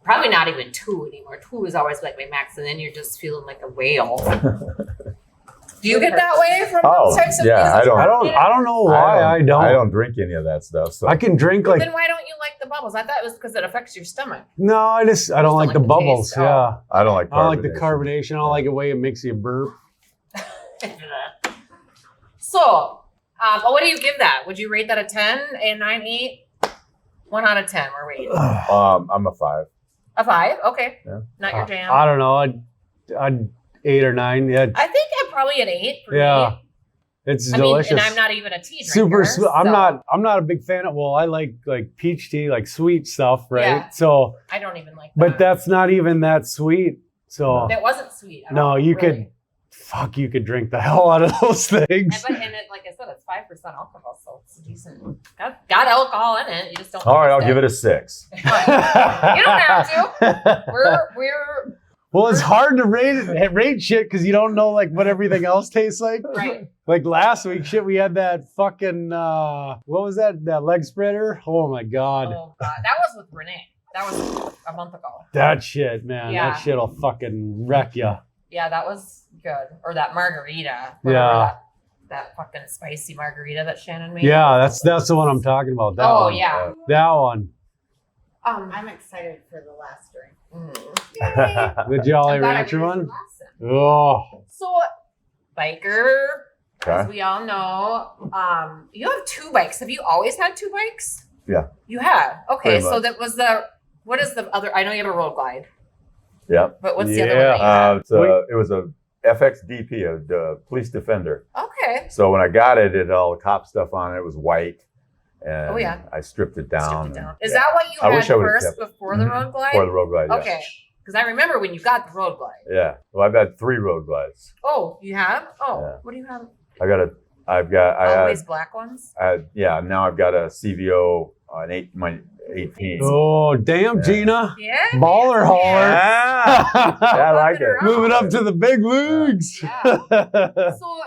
probably not even 2 anymore. 2 is always like my max, and then you're just feeling like a whale. Do you get that way from those types of things? I don't know why I don't. I don't drink any of that stuff. So I can drink like. Then why don't you like the bubbles? I thought it was because it affects your stomach. No, I don't like the bubbles. taste. Yeah. I don't like. I don't like the carbonation. I don't like the way it makes you burp. So, what do you give that? Would you rate that a 10, a 9, 8? 1 out of 10. We're waiting. I'm a 5. A 5? Okay. Yeah. Not your jam. I don't know. I'd 8 or 9. Yeah. I think I'm probably an 8 for me. It's I delicious. mean, and I'm not even a tea Super. drinker. I'm not a big fan of. Well, I like peach tea, like sweet stuff, right? Yeah. So. I don't even like that. But that's not even that sweet. So. That wasn't sweet. No, you could. Fuck, you could drink the hell out of those things. And like I said, it's 5% alcohol, so it's decent. Got alcohol in it. You just don't. All right, I'll give it a 6. You don't have to. We're. Well, it's hard to rate shit because you don't know like what everything else tastes like. Right. Like last week, shit, we had that fucking what was that? That leg spreader? Oh my god. Oh god, that was with Renee. That was a month ago. That shit, man. Yeah. That shit'll fucking wreck you. Yeah, that was good. Or that margarita. Yeah. That fucking spicy margarita that Shannon made. Yeah, that's the one I'm talking about. That one. Yeah. That one. I'm excited for the last drink. The Jolly Rancher one. Oh. So, biker, as Okay. we all know, you have 2 bikes. Have you always had 2 bikes? Yeah. You have. Okay, Pretty so much. that was what is the other? I know you have a road glide, Yep. but what's the other one that you have? It was a FXDP, a police defender. Okay. So when I got it, it had all the cop stuff on it. It was white. And Oh, yeah. I stripped it down. Is that what you I had wish I would've first kept it. before the road glide? For the road glide, yeah. Okay. Because I remember when you got the road glide. Yeah. Well, I've had 3 road glides. Oh, you have? Oh, Yeah. what do you have? Always Black ones? now I've got a CVO, my 18. Oh, damn, Yeah. Gina. Yeah. Baller hauler. Yeah. Yeah, I like it. Moving up to the big leagues. Yeah. So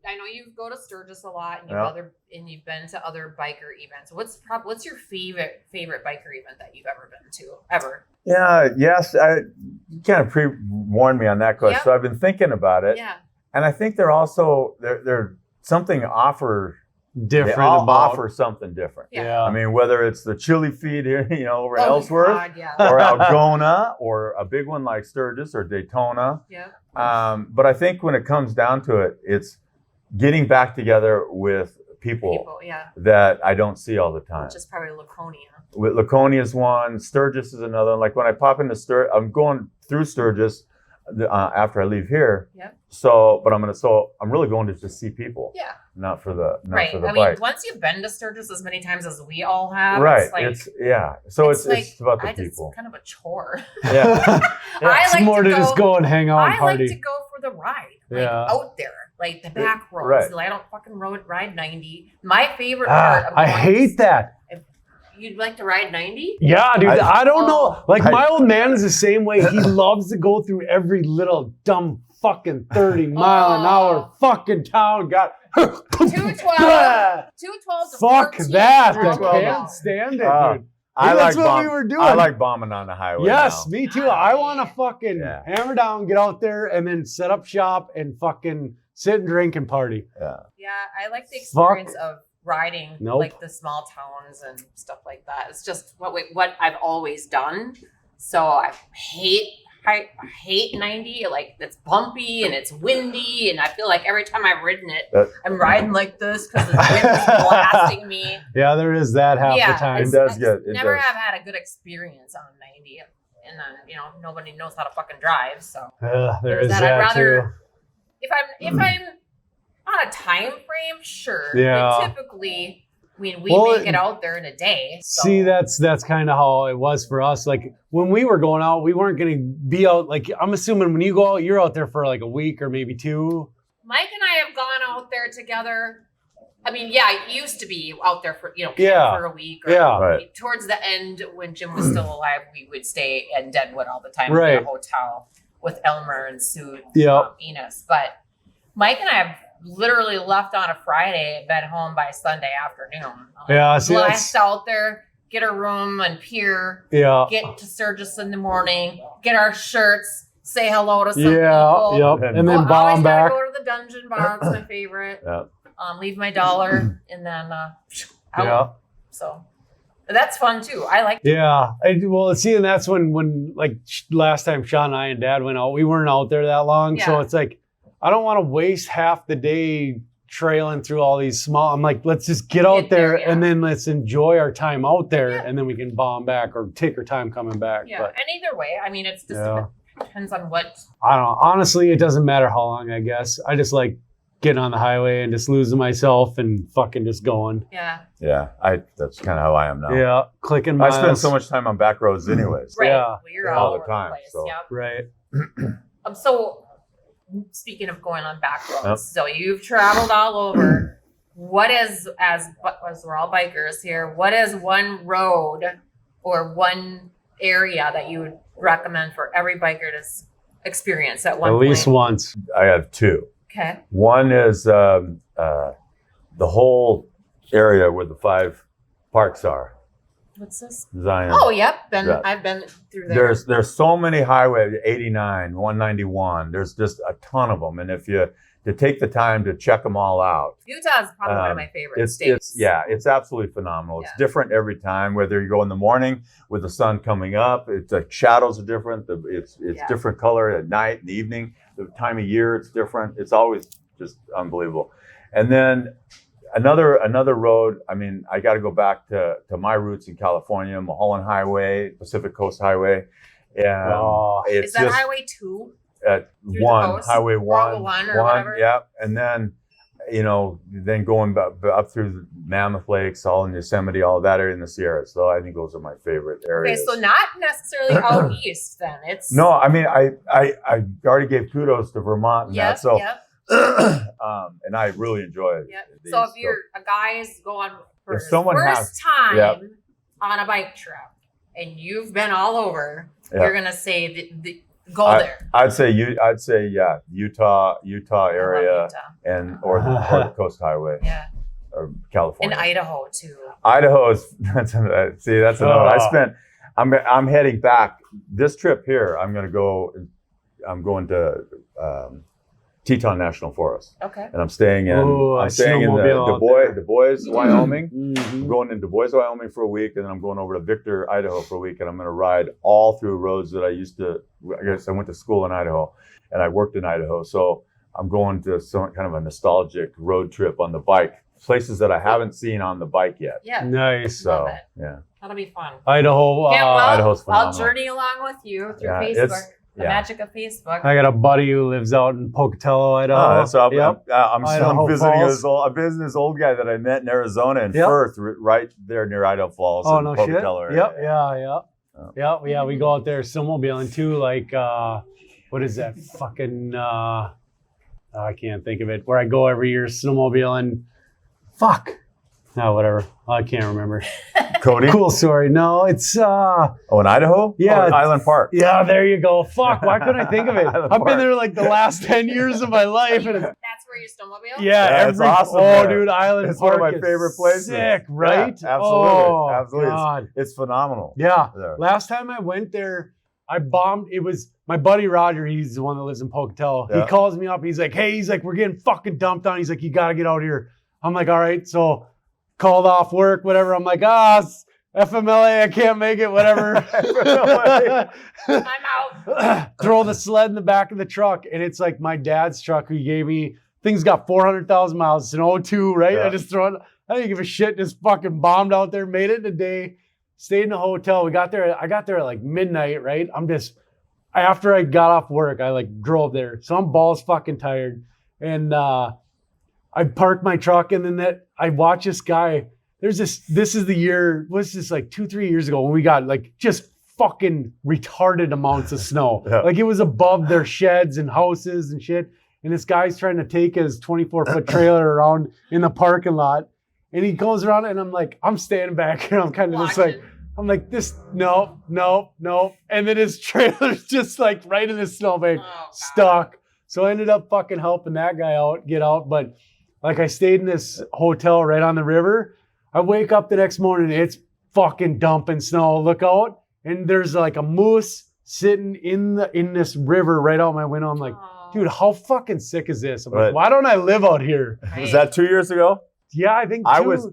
I know you go to Sturgis a lot, and you've been to other biker events. What's your favorite biker event that you've ever been to ever? Yeah. Yes. You kind of pre-warned me on that question, Yep. so I've been thinking about it. Yeah. And I think they're something offer. Different. They all about- offer something different. Yeah. I mean, whether it's the chili feed here, over in Oh, Ellsworth, God, yeah. or Algona, or a big one like Sturgis or Daytona. Yeah. But I think when it comes down to it, it's getting back together with people Yeah. that I don't see all the time. Which is probably Laconia. With Laconia is one, Sturgis is another one. Like when I pop into Sturgis, I'm going through Sturgis after I leave here. Yep. So I'm really going to just see people. Yeah. Not for the Right. for the I bike. mean, once you've been to Sturgis as many times as we all have, Right. it's like, So it's it's about the I just people. kind of a chore. Yeah. I It's like more to go, just go and hang out and I party. like to go for the ride, like Yeah. out there, like the back roads. Right. Like, I don't fucking ride 90. My favorite part of I going hate that. You'd like to ride 90? Yeah, dude. I don't know. Like Oh. my old man is the same way. He loves to go through every little dumb fucking 30-mile-an-hour fucking town. Got 212. 212 to fuck 14. that. I 212. can't stand it, dude. That's what we were doing. I like bombing on the highway. Yes, now. me too. I want to fucking Yeah. hammer down, get out there, and then set up shop and fucking sit and drink and party. Yeah. Yeah, I like the experience of riding like the small towns and stuff like that. It's just what I've always done. So I hate 90. Like it's bumpy and it's windy, and I feel like every time I've ridden it, I'm riding like this because the wind is blasting me. Yeah, there is that half the time. It does get. Never have had a good experience on 90, and then nobody knows how to fucking drive. So there is that I'd rather too. if I'm on a time frame, sure. Yeah. But typically, we make it out there in a day. So. See, that's kind of how it was for us. Like when we were going out, we weren't going to be out. Like I'm assuming when you go out, you're out there for like a week or maybe 2. Mike and I have gone out there together. I mean, yeah, it used to be out there for camp for a week. Or towards the end, when Jim was still alive, we would stay in Deadwood all the time in a hotel with Elmer and Sue, Enos. But Mike and I have literally left on a Friday and been home by Sunday afternoon. Blast out there, get a room and pier, get to Sturgis in the morning, get our shirts, say hello to some people. And then bomb back. Go to the dungeon box, my favorite. Leave my $1 and then out. So that's fun too. I like and that's when like last time Shaun and I and Dad went out, we weren't out there that long. So it's like, I don't want to waste half the day trailing through all these small. I'm like, let's just get out there and then let's enjoy our time out there, and then we can bomb back or take our time coming back. Yeah, and either way, I mean, it's just depends on what. I don't know. Honestly, it doesn't matter how long. I guess I just like getting on the highway and just losing myself and fucking just going. Yeah. Yeah, that's kind of how I am now. Yeah, clicking miles. I spend so much time on back roads, anyways. Right. Yeah. Well, you're all the time. Place. So. Yep. Right. So. Speaking of going on back roads, so you've traveled all over. What is, as we're all bikers here, what is one road or one area that you would recommend for every biker to experience at one point? At least once. I have 2. Okay. One is the whole area where the 5 parks are. What's this? Zion. Oh, yep. I've been through there. There's so many highways, 89, 191. There's just a ton of them. And if you take the time to check them all out. Utah is probably one of my favorite states. It's absolutely phenomenal. It's different every time, whether you go in the morning with the sun coming up. It's the shadows are different. It's different color at night and the evening. The time of year, it's different. It's always just unbelievable. And then Another road, I mean, I got to go back to my roots in California, Mulholland Highway, Pacific Coast Highway. And is that Highway 2? Highway 1. Whatever. Yeah. And then, then going up through Mammoth Lakes, all in Yosemite, all that area in the Sierra. So I think those are my favorite areas. Okay, so not necessarily out east then. No, I mean, I already gave kudos to Vermont and that. So. And I really enjoy it. Yep. So if you're a guy is going for his first time on a bike trip and you've been all over, you're gonna say go there. I'd say Utah area or the Coast Highway. Yeah. Or California. And Idaho too. Idaho is that's another. I'm heading back this trip here. I'm going to Teton National Forest. Okay. And I'm staying in Du Bois, Wyoming. I'm going in Du Bois, Wyoming for a week, and then I'm going over to Victor, Idaho for a week, and I'm going to ride all through roads that I went to school in Idaho, and I worked in Idaho. So I'm going to some kind of a nostalgic road trip on the bike, places that I haven't seen on the bike yet. Yeah. Nice. So, that'll be fun. Idaho. Idaho's phenomenal. I'll journey along with you through Facebook. The magic of Facebook. I got a buddy who lives out in Pocatello, Idaho. I'm visiting this old guy that I met in Arizona in Firth, right there near Idaho Falls. Oh, no Pocatello shit. Area. Yeah. We go out there snowmobiling too. Like, what is that fucking? I can't think of it. Where I go every year snowmobiling. Fuck. No, whatever. I can't remember. Cody? Cool story. No, it's in Idaho? Yeah. Island Park. Yeah, there you go. Fuck, why couldn't I think of it? Island I've Park. been there like the last 10 years of my life. And That's where you snowmobile? Yeah, it's awesome Oh, there. dude, Island It's one Park of my is favorite places. sick, right? Yeah, absolutely. Oh, Absolutely. God. It's phenomenal. Yeah. There. Last time I went there, I bombed. It was my buddy Roger. He's the one that lives in Pocatello. Yeah. He calls me up. He's like, hey, we're getting fucking dumped on. He's like, you got to get out here. I'm like, all right. So called off work, whatever. I'm like, FMLA, I can't make it, whatever. I'm out. Throw the sled in the back of the truck. And it's like my dad's truck who he gave me. Thing's got 400,000 miles. It's an 02, right? Yeah. I just throw it. I didn't give a shit. Just fucking bombed out there. Made it in a day. Stayed in a hotel. I got there at like midnight, right? After I got off work, I like drove there. So I'm balls fucking tired. And I parked my truck and then I watch this guy. This is the year, what's this, like 2-3 years ago when we got like just fucking retarded amounts of snow. Yeah. Like it was above their sheds and houses and shit. And this guy's trying to take his 24-foot trailer around in the parking lot. And he goes around and I'm like, I'm standing back here. I'm kind of just like, I'm like, no. And then his trailer's just like right in the snowbank, stuck. So I ended up fucking helping that guy get out. But like I stayed in this hotel right on the river. I wake up the next morning, it's fucking dumping snow. Look out. And there's like a moose sitting in this river right out my window. I'm like, dude, how fucking sick is this? I'm like, why don't I live out here? Was that 2 years ago? Yeah, I think I was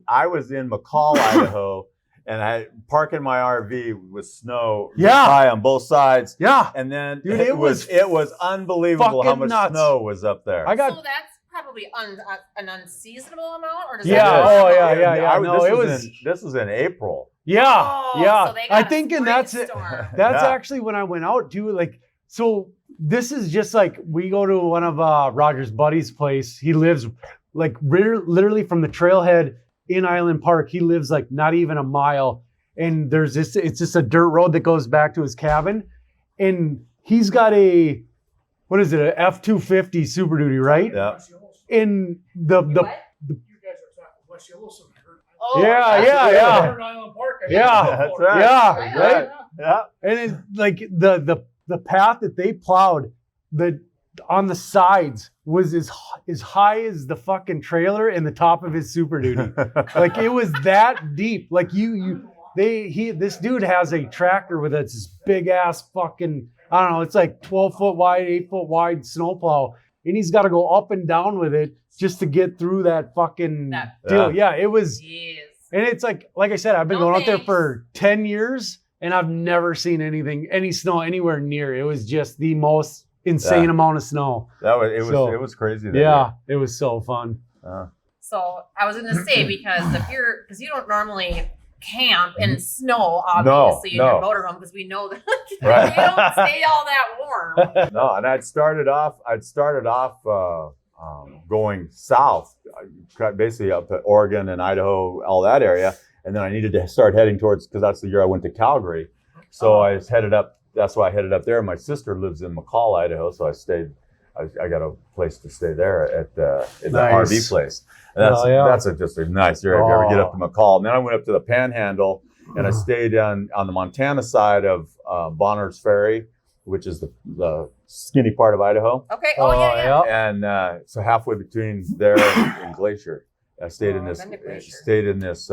in McCall, Idaho, and I parking my RV with snow high on both sides. Yeah. And then dude, it was unbelievable how much snow was up there. So that's probably an unseasonable amount, or does yeah. that This was in April. Yeah. So they got I think, and that's it. storm. That's actually when I went out too. Like, so this is just like we go to one of Roger's buddy's place. He lives like literally from the trailhead in Island Park. He lives like not even a mile, and it's just a dirt road that goes back to his cabin, and he's got a F-250 Super Duty, right? Yeah. In the You guys are talking West Yellowstone. yeah. Island Park. Yeah. That's right. Yeah, right. Yeah. And it's like the path that they plowed on the sides was as high as the fucking trailer and the top of his Super Duty. Like it was that deep. Like this dude has a tractor with this big ass fucking, I don't know, it's like 12 foot wide, 8 foot wide snowplow. And he's got to go up and down with it just to get through that fucking deal. Yeah, it was. Jeez. And it's like I said, I've been going out there for 10 years and I've never seen any snow anywhere near. It was just the most insane amount of snow. It was crazy. It was so fun. So I was going to say, because you don't normally camp in snow, obviously, in your motorhome, because we know that you don't stay all that warm. No, and I'd started off going south, basically up to Oregon and Idaho, all that area, and then I needed to start heading towards, because that's the year I went to Calgary. So I just headed up. That's why I headed up there. My sister lives in McCall, Idaho, so I stayed. I got a place to stay there at the RV place. And that's just a nice area if you ever get up to McCall. And then I went up to the Panhandle, and I stayed on the Montana side of Bonner's Ferry, which is the skinny part of Idaho. Okay. Yeah. And so halfway between there and Glacier, I stayed in this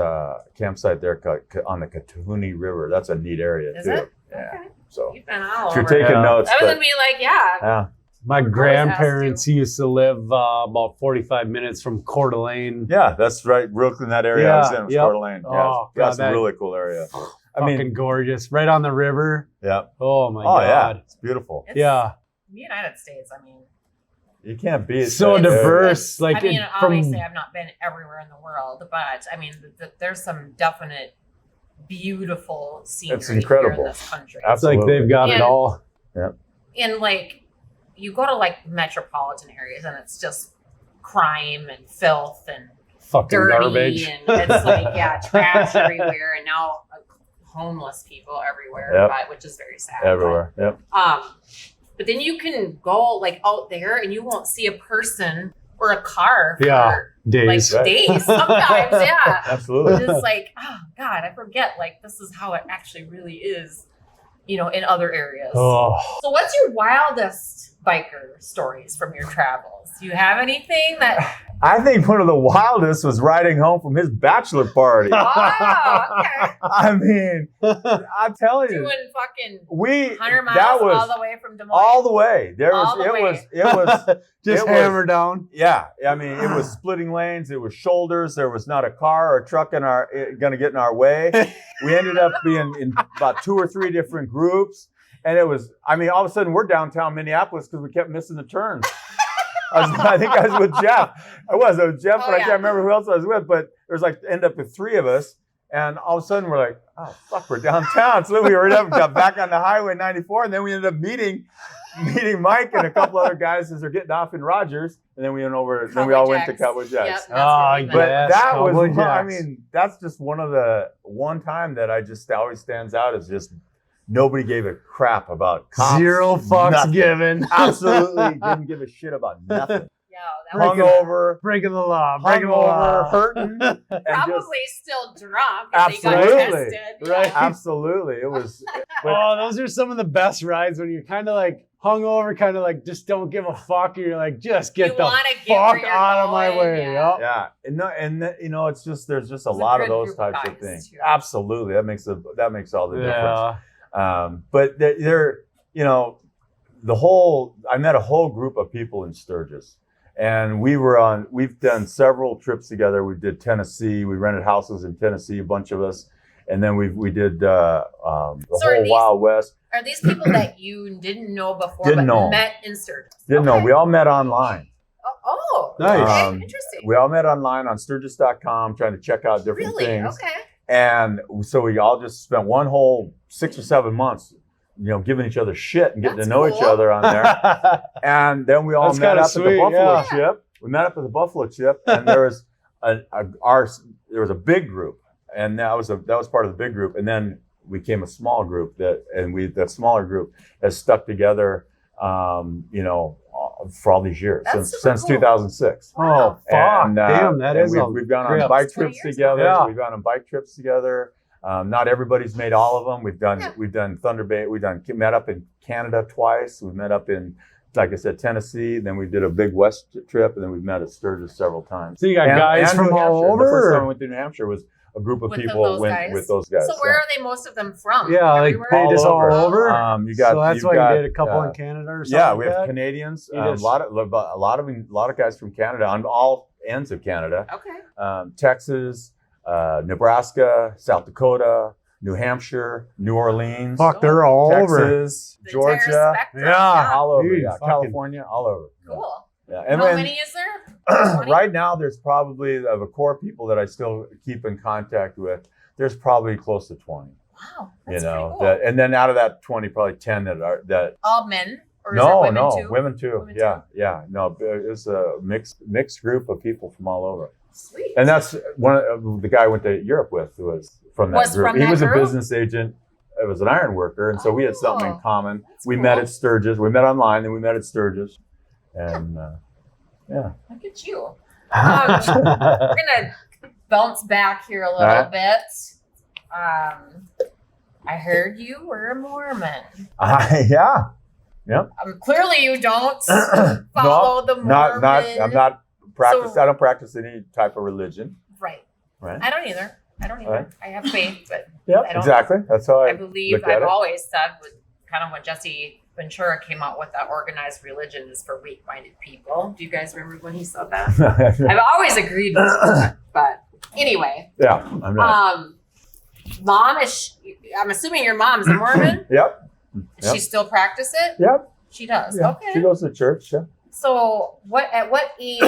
campsite there on the Katahuni River. That's a neat area too. It? Yeah. Okay. So You've been all if you're over. taking notes, I was gonna be like, yeah. My grandparents used to live about 45 minutes from Coeur d'Alene. Yeah, that's right. Brooklyn, that area I was in was Coeur d'Alene. Oh, yeah, that's a really cool area. Fucking gorgeous, right on the river. Yeah. Oh my God. Yeah, it's beautiful. The United States. I mean, you can't beat it. So diverse. obviously, I've not been everywhere in the world, but I mean, there's some definite beautiful scenery It's incredible. here in this country. It's like they've got it all. Yeah. And like, you go to like metropolitan areas, and it's just crime and filth and fucking dirty, garbage. and it's like trash everywhere, and now homeless people everywhere, which is very sad. Everywhere. But then you can go like out there, and you won't see a person or a car for days. like days sometimes. Yeah. Absolutely. It's like, oh God, I forget. Like this is how it actually really is, in other areas. Oh. So what's your wildest biker stories from your travels? Do you have anything that... I think one of the wildest was riding home from his bachelor party. Oh, okay. I mean, I'm telling you, Doing fucking 100 100 miles that was all the way from Des Moines. all the way. It was Just it was- hammer down. Yeah, I mean, it was splitting lanes. It was shoulders. There was not a car or a truck going to get in our way. We ended up being in about 2 or 3 different groups, and it was. I mean, all of a sudden we're downtown Minneapolis because we kept missing the turns. I think I was with Jeff. I was Jeff, but I can't remember who else I was with. But there was like end up with 3 of us, and all of a sudden we're like, oh fuck, we're downtown. So then we got back on the highway 94, and then we ended up meeting Mike and a couple other guys as they're getting off in Rogers, and then we went over. Then we all went to Cowboy Jacks. Yep, that's where we met. But Yes, that was, Cowboy I Jacks. mean, that's just one time that I just always stands out as just nobody gave a crap about cops. 0 fucks nothing. given. Absolutely didn't give a shit about nothing. Yeah, that was Hungover, Breaking the law. Breaking the hungover, law. hurting, and probably just still drunk if they got Absolutely. tested. Right. absolutely, it was. Oh, those are some of the best rides when you're kind of like hungover, kind of like just don't give a fuck, and you're like, just get You the wanna get where fuck you're out of my going, way. yeah. Yep. Yeah, and it's just there's just a It's a lot of good those group of types of guys, things. too. Absolutely, that makes all the difference. Yeah. But they're I met a whole group of people in Sturgis, and we've done several trips together. We did Tennessee, we rented houses in Tennessee, a bunch of us, and then we did the whole Wild West. Are these people that you didn't know before Didn't but know. met in Sturgis? Didn't know. We all met online. Oh, Nice. okay, Um, interesting. We all met online on Sturgis.com, trying to check out different Really? things. Okay. And so we all just spent one whole 6 or 7 months, giving each other shit and getting That's to know each cool. other on there. And then we all That's met kinda up at the sweet, Buffalo yeah. Chip. We met up at the Buffalo Chip, and there was there was a big group, and that was part of the big group. And then we became a small group that smaller group has stuck together, for all these years That's since super cool. 2006. Oh, fuck. And, Damn, that and is we've gone on great. bike 20 trips years together. ago. Yeah. We've gone on bike trips together. Not everybody's made all of them. We've done Thunder Bay. Met up in Canada twice. We've met up in, like I said, Tennessee. Then we did a big West trip, and then we've met at Sturgis several times. So you got guys and from New all Hampshire. over? The first time or- I went to New Hampshire was a group of With people those went guys? with those guys. So where are they most of them from? Yeah, like Everywhere? they just all over. You got. So that's you've why got, you did a couple in Canada or something. Yeah, like we have that? Canadians. You A just- lot of guys from Canada on all ends of Canada. Okay. Texas, Nebraska, South Dakota, New Hampshire, New Orleans, Fuck, they're all over. Texas, The entire Georgia, spectrum, Yeah. all over. Dude, Yeah, fucking- California, all over. Cool. Yeah, and How then many is there? 20? right now there's probably of a core people that I still keep in contact with. There's probably close to 20. Wow. That's pretty cool. and then out of that 20, probably 10 that All men? Or is it women too? women too. Women Yeah, yeah. No, it's a mixed group of people from all over. Sweet. And that's one of the guy I went to Europe with who was from that Was group. from He that was group? a business agent. It was an iron worker, and so we had something in Oh, common. that's We cool. met at Sturgis. We met online, then we met at Sturgis, and yeah. Look at you. We're gonna bounce back here a little All right. bit. I heard you were a Mormon. Yeah. Clearly, you don't follow the Mormon. I'm not practice. So- I don't practice any type of religion. Right. Right. I don't either. Right. I have faith, but Yeah, I don't- exactly. That's how I I believe look at I've it. always said with kind of when Jesse Ventura came out with that organized religion is for weak-minded people. Do you guys remember when he said that? I've always agreed with that, but anyway. Yeah, I'm not. Mom I'm assuming your mom's a Mormon. Yep. Does she still practice it? Yep. She does. Yeah. Okay. She goes to church. Yeah. So at what age?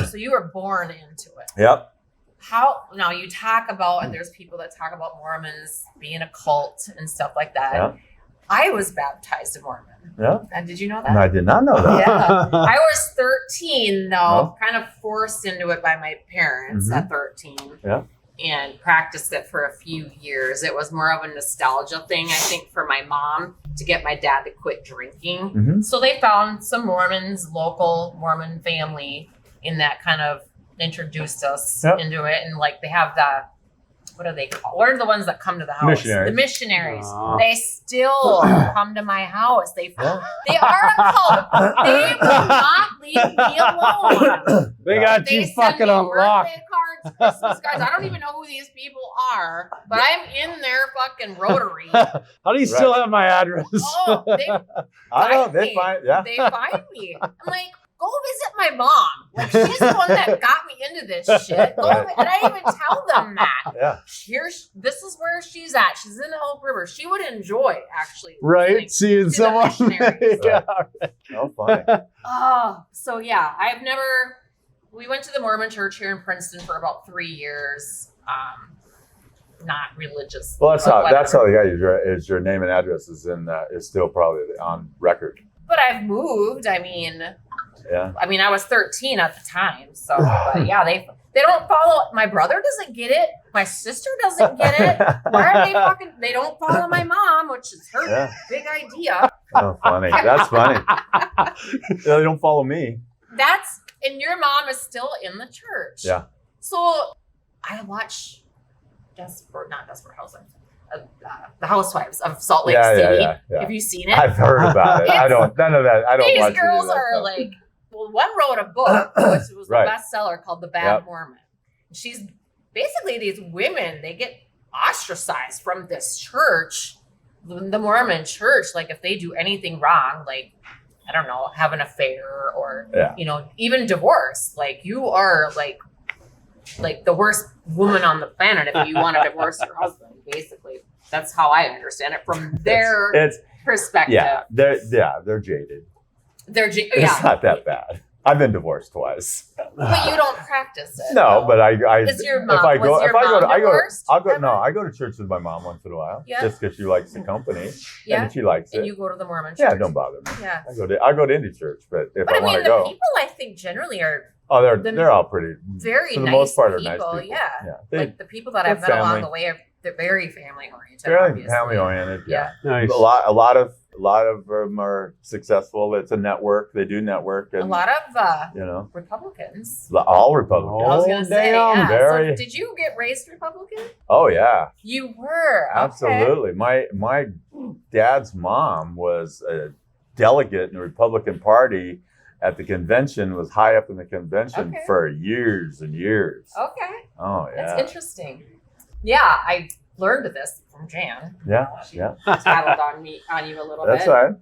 So you were born into it. Yep. How now you talk about, and there's people that talk about Mormons being a cult and stuff like that. Yeah. I was baptized a Mormon. Yeah. And did you know And that? I did not know that. Yeah. I was 13 though, No. kind of forced into it by my parents Mhm. at 13. Yeah. And practiced it for a few years. It was more of a nostalgia thing, I think, for my mom to get my dad to quit drinking. Mhm. So they found some Mormons, local Mormon family, in that kind of introduced us Yep. into it. And like they have the, what are they called? What are the ones that come to the house? Missionaries. The missionaries. Aw. They still come to my house. They are a cult. They will not leave me alone. They got They you send fucking me on lock. birthday cards, Christmas cards. I don't even know who these people are, but I'm in their fucking rotary. How do you still have my address? Oh, they I know find they me. find yeah. They find me. I'm like, go visit my mom. Like, she's the one that got me into this shit. And I even tell them that. Yeah. This is where she's at. She's in Elk River. She would enjoy, actually. Right? Seeing the someone. missionaries. Yeah. Oh, funny. Oh, so yeah, we went to the Mormon church here in Princeton for about 3 years. Not religious. Well, that's how whatever. yeah, your name and address is still probably on record. But I've moved. I mean, Yeah. I was 13 at the time. So, but yeah, they don't follow. My brother doesn't get it. My sister doesn't get it. Why are they don't follow my mom, which is her big idea. Oh, funny. That's funny. Yeah, they don't follow me. And your mom is still in the church. Yeah. So I watch not Desperate Housewives, the Housewives of Salt Lake City. Yeah. Have you seen it? I've heard about it. I don't watch These any of girls that are stuff. like, well, one wrote a book, which was Right. the bestseller called The Bad Mormon. She's basically these women, they get ostracized from this church, the Mormon church. Like if they do anything wrong, like, I don't know, have an affair or, even divorce. Like you are like the worst woman on the planet if you want to divorce your husband, basically. That's how I understand it from their perspective. Yeah, they're jaded. It's not that bad. I've been divorced twice. But you don't practice it. No, but I Is your mom, if I go divorced? I go to church with my mom once in a while, just because she likes the company, and she likes it. And you go to the Mormon church. Yeah, don't bother me. Yeah, I go to any church, but if I want to go, the people I think generally are they're all pretty very for the nice most part people. are nice people. Yeah, They, like the people that I've met family. along the way they're very family oriented. They're family oriented. Yeah. Nice. A lot of them are successful. It's a network. They do network, and a lot of Republicans. all Republicans. I was gonna say, damn, yeah. very- So did you get raised Republican? Oh yeah, You were. Okay. absolutely. My dad's mom was a delegate in the Republican Party at the convention. Was high up in the convention for years and years. Okay. Oh yeah. That's interesting. Yeah, I learned this from Jan. Yeah. She Yeah. tattled on you a little That's bit. right.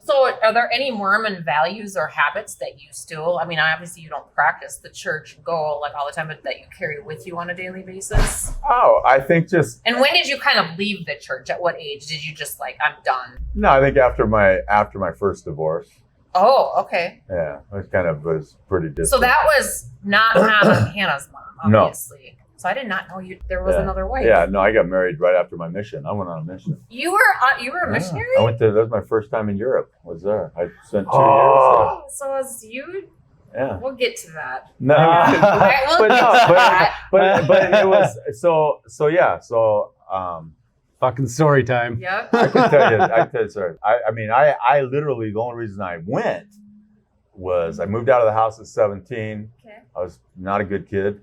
So are there any Mormon values or habits that you still, obviously you don't practice the church go like all the time, but that you carry with you on a daily basis? Oh, I think And when did you kind of leave the church? At what age did you just like, I'm done? No, I think after my first divorce. Oh, okay. Yeah, it was pretty distant. So that was not Hannah's mom, No. obviously. So I did not know there was another wife. Yeah, no, I got married right after my mission. I went on a mission. You were a missionary? That was my first time in Europe. Was there? I spent 2 years Oh, so as you, there. Yeah. we'll get to that. No, Right, we'll get to that. but it was so Fucking story time. Yep. I can tell you, sorry. I literally the only reason I went was I moved out of the house at 17. Okay. I was not a good kid.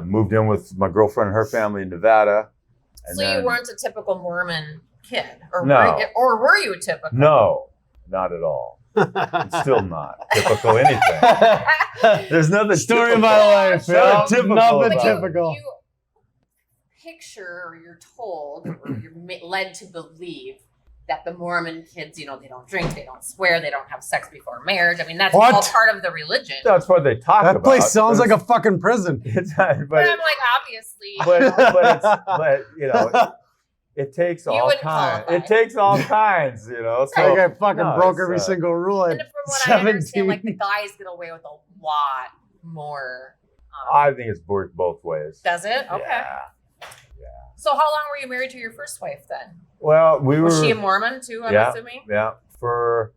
Moved in with my girlfriend and her family in Nevada. And So then, you weren't a typical Mormon kid, or No. were you typical? No, not at all. I'm still not typical anything. There's nothing Story of typical. my life. Nothing Yeah. typical Nothing about it. typical. You picture, or you're told, or you're led to believe that the Mormon kids, they don't drink, they don't swear, they don't have sex before marriage. That's What? all part of the religion. That's what they talk about. That place sounds like a fucking prison. It's, but I'm like, obviously. it takes You all wouldn't kinds. qualify. It takes all kinds, So Like I fucking no, broke it's, every single rule and at from what 17. I understand, like the guys get away with a lot more. I think it's worked both ways. Does it? Okay. Yeah. So how long were you married to your first wife then? Well, we were. Was she a Mormon too, I'm assuming? Yeah, for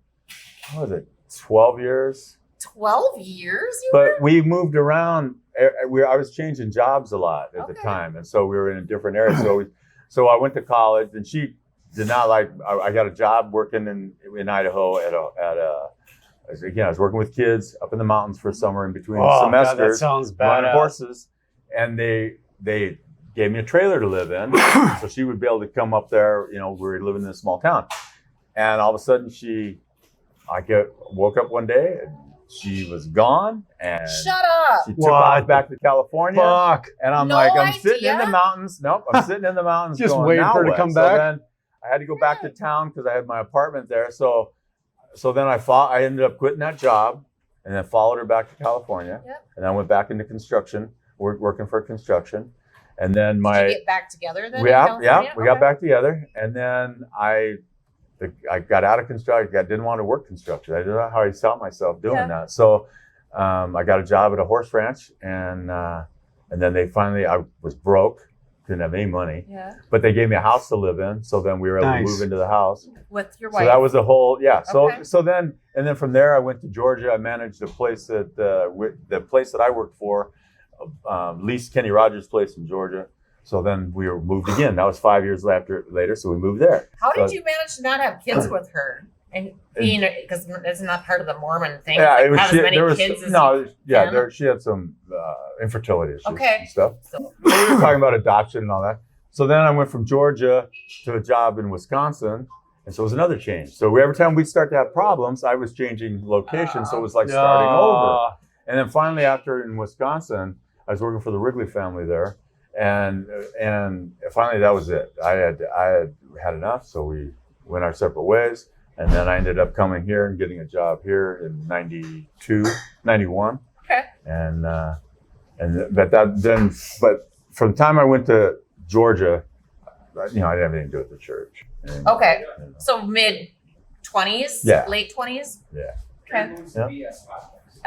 what was it, 12 years? 12 years you were? But we moved around. I was changing jobs a lot at the time, and so we were in a different area. So I went to college, and she did not like. I got a job working in Idaho at a I was working with kids up in the mountains for summer in between God, that semesters, sounds riding badass. horses, and they gave me a trailer to live in, so she would be able to come up there. You know, we were living in a small town, and all of a sudden woke up one day and she was gone, and Shut up. she took off back to California. Fuck. And I'm No like, I'm sitting in idea? the mountains. Nope, I'm sitting in the mountains. Just going, waiting now for her to what? come So back? then I had to go back to town because I had my apartment there. So then I ended up quitting that job and then followed her back to California. Yep. And I went back into construction, working for construction. And then Did you get back together then? we in got California? back together. And then I got out of construction. I didn't want to work construction. I didn't know how I saw myself doing that. So I got a job at a horse ranch, and then I was broke, didn't have any money, but they gave me a house to live in. So then we were able to move into the house with your wife. So that was a whole, Okay. So then from there I went to Georgia. I managed a place the place that I worked for, leased Kenny Rogers' place in Georgia. So then we were moved again. That was 5 years later. So we moved there. How did you manage to not have kids with her? And being, because isn't that part of the Mormon thing? Yeah, Like, it was. have as many kids as you can? She had some infertility issues Okay. and stuff. So, We were talking about adoption and all that. So then I went from Georgia to a job in Wisconsin, and so it was another change. So every time we'd start to have problems, I was changing location, so it was like starting over. And then finally, after in Wisconsin, I was working for the Wrigley family there, and finally that was it. I had enough, so we went our separate ways. And then I ended up coming here and getting a job here in 92, 91. Okay. But from the time I went to Georgia, I didn't have anything to do with the church. okay. So mid-20s? Yeah. Late 20s? Yeah. Okay. Pretty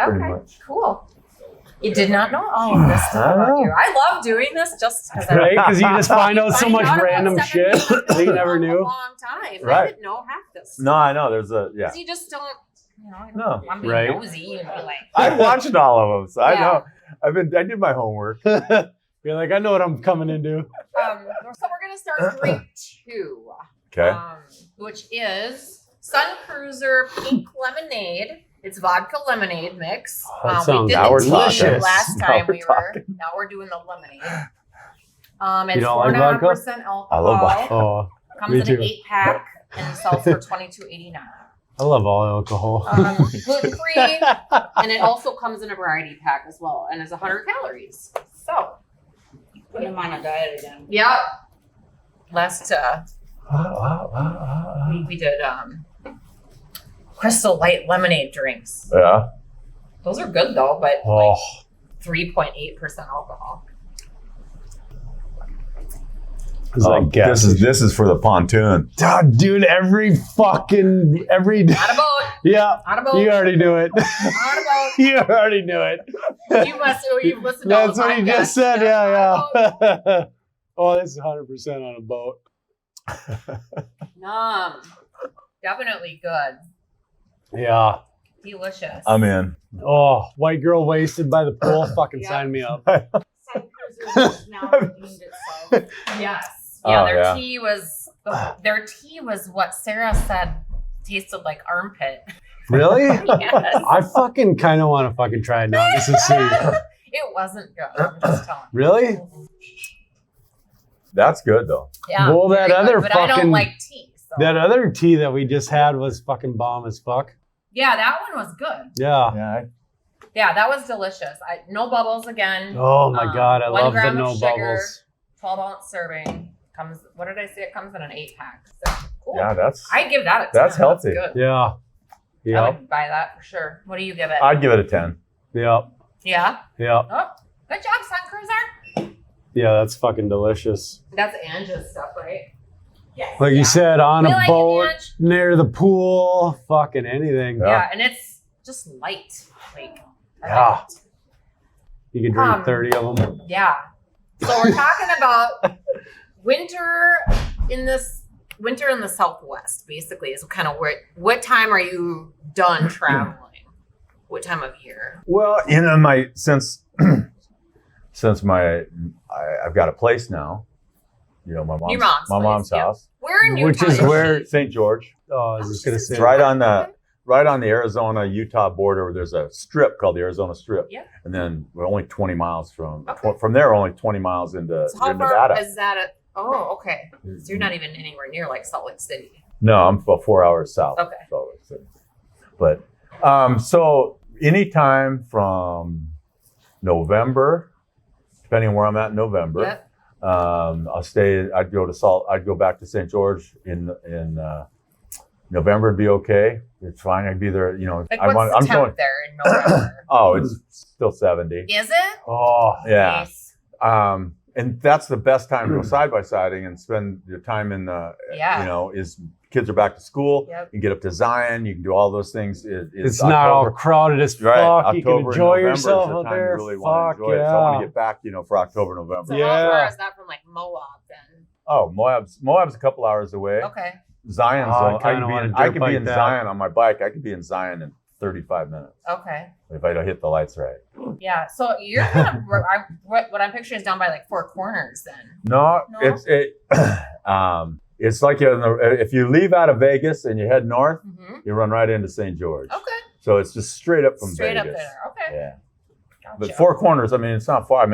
Okay. much. Cool. You did not know all of this stuff about you. I love doing this just because I Right? Because you just find out so find much out about random stuff shit that you never a knew. long time. I Right. didn't know half this. No, I know. There's Because you just don't, No. I'm being Right. nosy and be like, I watched all of them, so I Yeah. know. I did my homework. You're like, I know what I'm coming into. so we're going to start drink 2. Okay. Which is Sun Cruiser Pink Lemonade. It's vodka lemonade mix. That We sounds did Now we're the tea talking. last Now time we're we were. talking. Now we're doing the lemonade. You It's don't like 4.5% alcohol. I love vodka. Oh, Comes me in too. an 8-pack and sells for $22.89. I love all alcohol. Gluten free, and it also comes in a variety pack as well, and it's 100 calories. So, Put him on a diet again. yeah. Last we did Crystal Light lemonade drinks. Yeah. Those are good though, but Oh, 3.8% alcohol. it's like gas. This is for the pontoon. God, dude, every On a boat. yeah, On a boat. you already knew it. On a boat. You already knew it. You've listened to all That's the what he podcasts. just said. On a boat. Yeah. Oh, this is 100% on a boat. Definitely good. Yeah. Delicious. I'm in. Oh, white girl wasted by the pool. Fucking Yeah. sign me up. Sun Cruiser has now redeemed itself. Yes. Yeah, Oh, their yeah. tea was what Sarah said tasted like armpit. Really? Yes. I fucking kind of want to fucking try it now just to see. It wasn't good. I'm just telling you. Really? That's good though. Yeah. Well, that very other good, but I don't fucking- like tea. So. That other tea that we just had was fucking bomb as fuck. Yeah, that one was good. Yeah. Yeah. Yeah, that was delicious. No bubbles again. Oh my God, I 1 love the gram no of sugar, bubbles. 12-ounce serving. Comes. What did I say? It comes in an 8-pack. So cool. Yeah, that's I'd give that a 10. That's healthy. Good. Yeah. I Yep. would buy that for sure. What do you give it? I'd give it a 10. Yep. Yeah. Yep. Oh, good job, Sun Cruiser. Yeah, that's fucking delicious. That's Angie's stuff, right? Yes. Like you said, on We a like it, boat, Ange. near the pool, fucking anything. Yeah. Yeah, and it's just light. Like, I Yeah. like it. You can drink Um, 30 of them. Yeah. So we're talking about winter in the Southwest, basically, is kind of what time are you done traveling? What time of year? Well, since I've got a place now. My mom's Your mom's place, mom's yeah. house. Where in Utah? Which is she? where- St. George. Oh, I was just going to say. It's right on the right on the Arizona-Utah border. Where there's a strip called the Arizona Strip. Yeah. And then we're only 20 miles from there. Only 20 miles into So how Nevada. far is that? Oh, okay. So you're not even anywhere near like Salt Lake City. No, I'm about 4 hours south. Okay. Of Salt Lake City. But so anytime from November, depending on where I'm at in November, Yep. I'd go back to St. George in November. It'd be okay. It's fine. I'd be there. Like what's the temp there in November? Oh, it's still 70. Is it? Oh, yeah. Nice. And that's the best time to go side-by-siding and spend your time in the, is kids are back to school. Yep. You can get up to Zion. You can do all those things. It's not all crowded as fuck. Right. You can October enjoy and November yourself is the out time there. you really want to enjoy it. So I want to get back, for October, November. So how far is that from like Moab then? Oh, Moab's a couple hours away. Okay. Zion's I I could be in Zion on my bike. I could be in Zion in 35 minutes. Okay. If I don't hit the lights right. Yeah. So you're kind of what I'm picturing is down by like Four Corners then. No? It's like if you leave out of Vegas and you head north, you run right into St. George. Okay. So it's just straight up from Vegas. Straight up there. Okay. Yeah. Gotcha. But Four Corners, it's not far.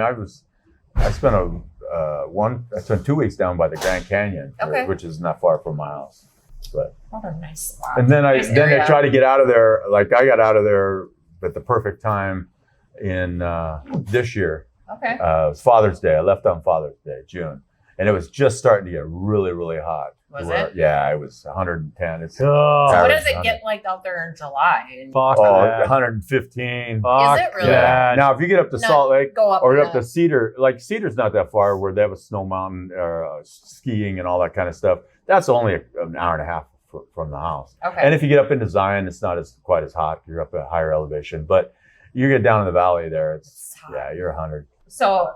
I spent 2 weeks down by the Grand Canyon, which is not far from my house. But what a nice spot. and then I try to get out of there. Like I got out of there at the perfect time in this year. Okay. It was Father's Day. I left on Father's Day, June, and it was just starting to get really, really hot. Was it? Yeah, it was 110. It's so what does it get like out there in July? Fuck 115. Is it really? Yeah. Now, if you get up to Salt Lake or up to Cedar, like Cedar's not that far, where they have a snow mountain or skiing and all that kind of stuff. That's only an hour and a half from the house. Okay. And if you get up into Zion, it's not quite as hot. You're up at a higher elevation, but you get down in the valley there, it's you're 100. So,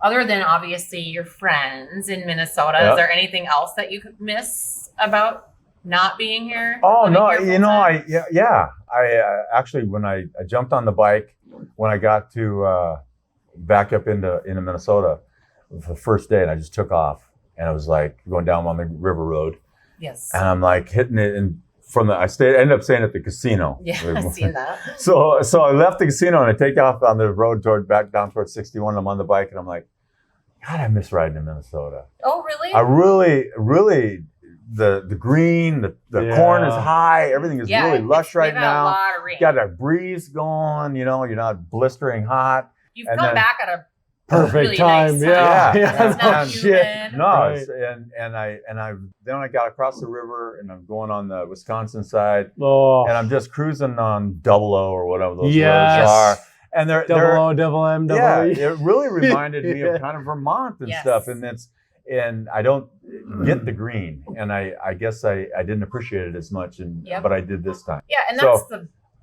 other than obviously your friends in Minnesota, is there anything else that you could miss about not being here? Oh no, I actually when I jumped on the bike when I got to back up into Minnesota the first day, and I just took off. And I was like going down on the river road. Yes. And I'm like hitting it, and ended up staying at the casino. Yeah, I've seen that. So I left the casino and I take off on the road back down towards 61. I'm on the bike and I'm like, God, I miss riding in Minnesota. Oh, really? I really the green, the corn is high, everything is really lush right now. A lot of rain. Got a breeze going, you're not blistering hot. You've come back at a perfect really time. Nice Yeah. It's not humid. No, right. Then I got across the river and I'm going on the Wisconsin side, and I'm just cruising on 00 or whatever those roads are. And they're double M, double E. It really reminded me of kind of Vermont and stuff. And I don't get the green, and I guess I didn't appreciate it as much, but I did this time. Yeah, and that's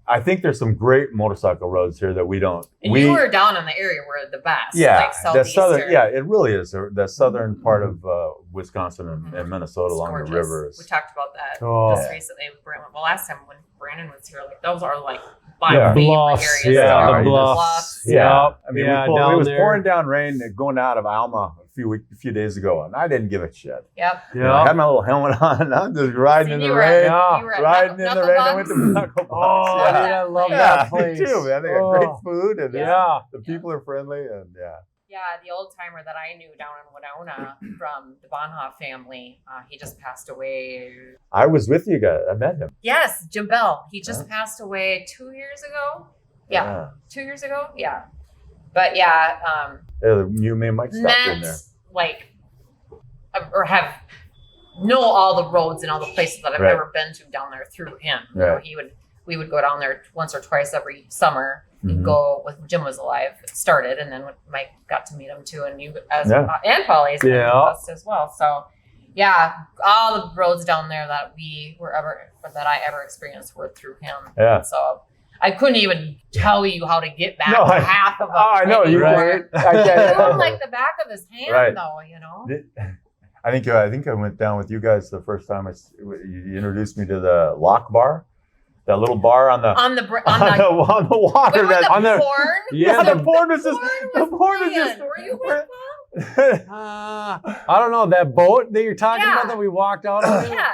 I think there's some great motorcycle roads here that we don't. And you were down in the area where the best. Yeah, like the southern. Yeah, it really is. The southern part of Wisconsin and Minnesota along the rivers. We talked about that just recently with Brandon. Well, last time when Brandon was here, like those are like my favorite bluffs. areas. Yeah, the bluffs. Yeah, I mean, it was there. pouring down rain going out of Alma a few days ago, and I didn't give a shit. Yep. I had my little helmet on. I'm just riding in the rain. Riding in the rain. I went to Knuckle Box. Oh, dude, I love that place. Me too, man. They got great food, and the people are friendly, and Yeah, the old timer that I knew down in Winona from the Bonhoff family, he just passed away. I was with you guys. I met him. Yes, Jim Bell. He just passed away 2 years ago. Yeah, 2 years ago. Yeah, but you and Mike stopped in there. Like, or know all the roads and all the places that I've ever been to down there through him. Right. You know, we would go down there once or twice every summer. We'd go when Jim was alive. It started, and then when Mike got to meet him too, and and Polly's as well. So, all the roads down there that I ever experienced were through him. Yeah. So I couldn't even tell you how to get back half of them. Oh, I know you were. can't. Like the back of his hand, though. I think I went down with you guys the first time you introduced me to the Lock Bar. That little bar on the water. Porn? Yeah, the porn is just. Were you with Mom? I don't know, that boat that you're talking Yeah. about that we walked out on. Yeah.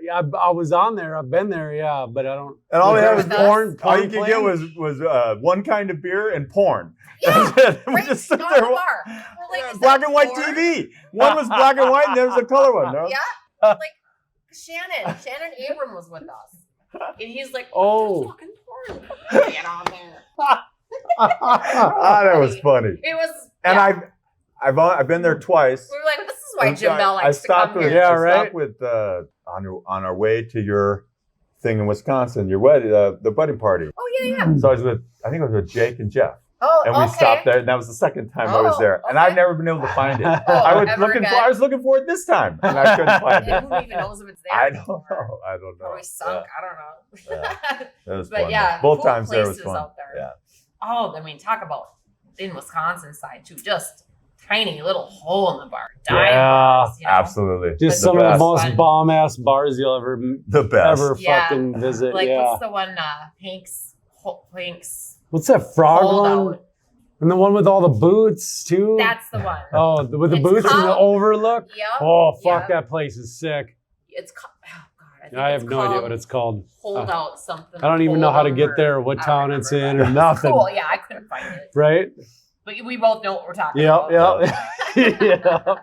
Yeah, I was on there. I've been there, yeah, but I don't. And all they had was with us? porn. all you could get playing? was one kind of beer and porn. Yeah. That's it. We Right just stood on there. the bar. We're like, is Black that and white porn? TV. One was black and white, and there was a color one. No? Yeah. Like Shannon Abram was with us. And he's like, Oh. there's fucking porn. Get on there. Ah, that was funny. It was, And yeah. I've been there twice. We were like, this is why And Jim so Bell likes to come with, here. Yeah, I right. stopped with on our way to your thing in Wisconsin, your wedding, the wedding party. Oh, yeah. So I think it was with Jake and Jeff, Oh, and we okay. stopped there, and that was the second time I was Oh, there, and okay. I've never been able to find it. Oh, I was ever again? I was looking for it this time, and I couldn't find And it. who even knows if it's there I don't anymore? know. I don't know. Probably sunk. I don't know. That was But fun. yeah, both cool times there was places fun. out there. Yeah. Oh, I mean, talk about in Wisconsin side too. Just tiny little hole in the bar. Dime Yeah, bars, you know? Absolutely. Just The some of the best. most Fun. bomb ass bars you'll ever The best. Yeah. fucking visit. Like yeah. what's the one? Hank's What's that frog Hold one? Out. And the one with all the boots too. That's the one. Oh, with the It's boots and the called- overlook. Yep. Oh fuck, Yep. that place is sick. It's oh god. I have no idea what it's called. Hold out something. I don't even know how to get there, or what I don't town it's in, remember, or but nothing. Cool. Yeah, I couldn't find it. Right? But we both know what we're talking Yep. about. Yep. yeah.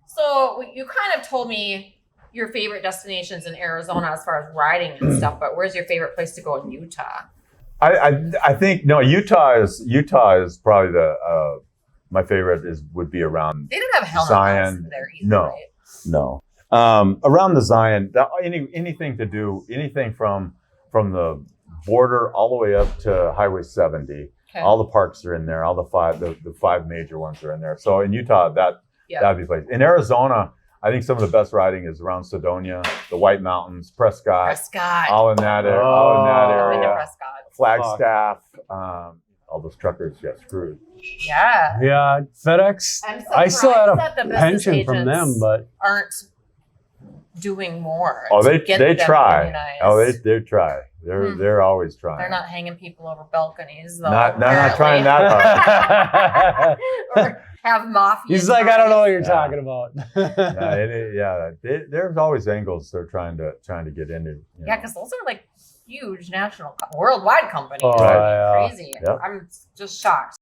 So you kind of told me your favorite destinations in Arizona as far as riding and stuff, but where's your favorite place to go in Utah? I think no, Utah is probably the my favorite would be around They don't have Helen Zion. there either, No. right? no around the Zion. Anything from the border all the way up to Highway 70. Okay. All the parks are in there. All the five major ones are in there. So in Utah, that'd be a place. In Arizona, I think some of the best riding is around Sedonia, the White Mountains, Prescott, all in that area. I've been to Prescott. Flagstaff, all those truckers got screwed. Yeah. Yeah. FedEx. I'm I still had surprised that the a business pension from them, agents but aren't doing more. Oh, to they get them try. unionized. Oh, they try. They're always trying. They're not hanging people over balconies, though. Not trying apparently. that hard. Or have mafia. he's like, I don't know what you're Yeah. talking about. There's always angles they're trying to get into. Yeah, because those are like huge national, worldwide companies. Oh, That'd be yeah. crazy. Yep. I'm just shocked.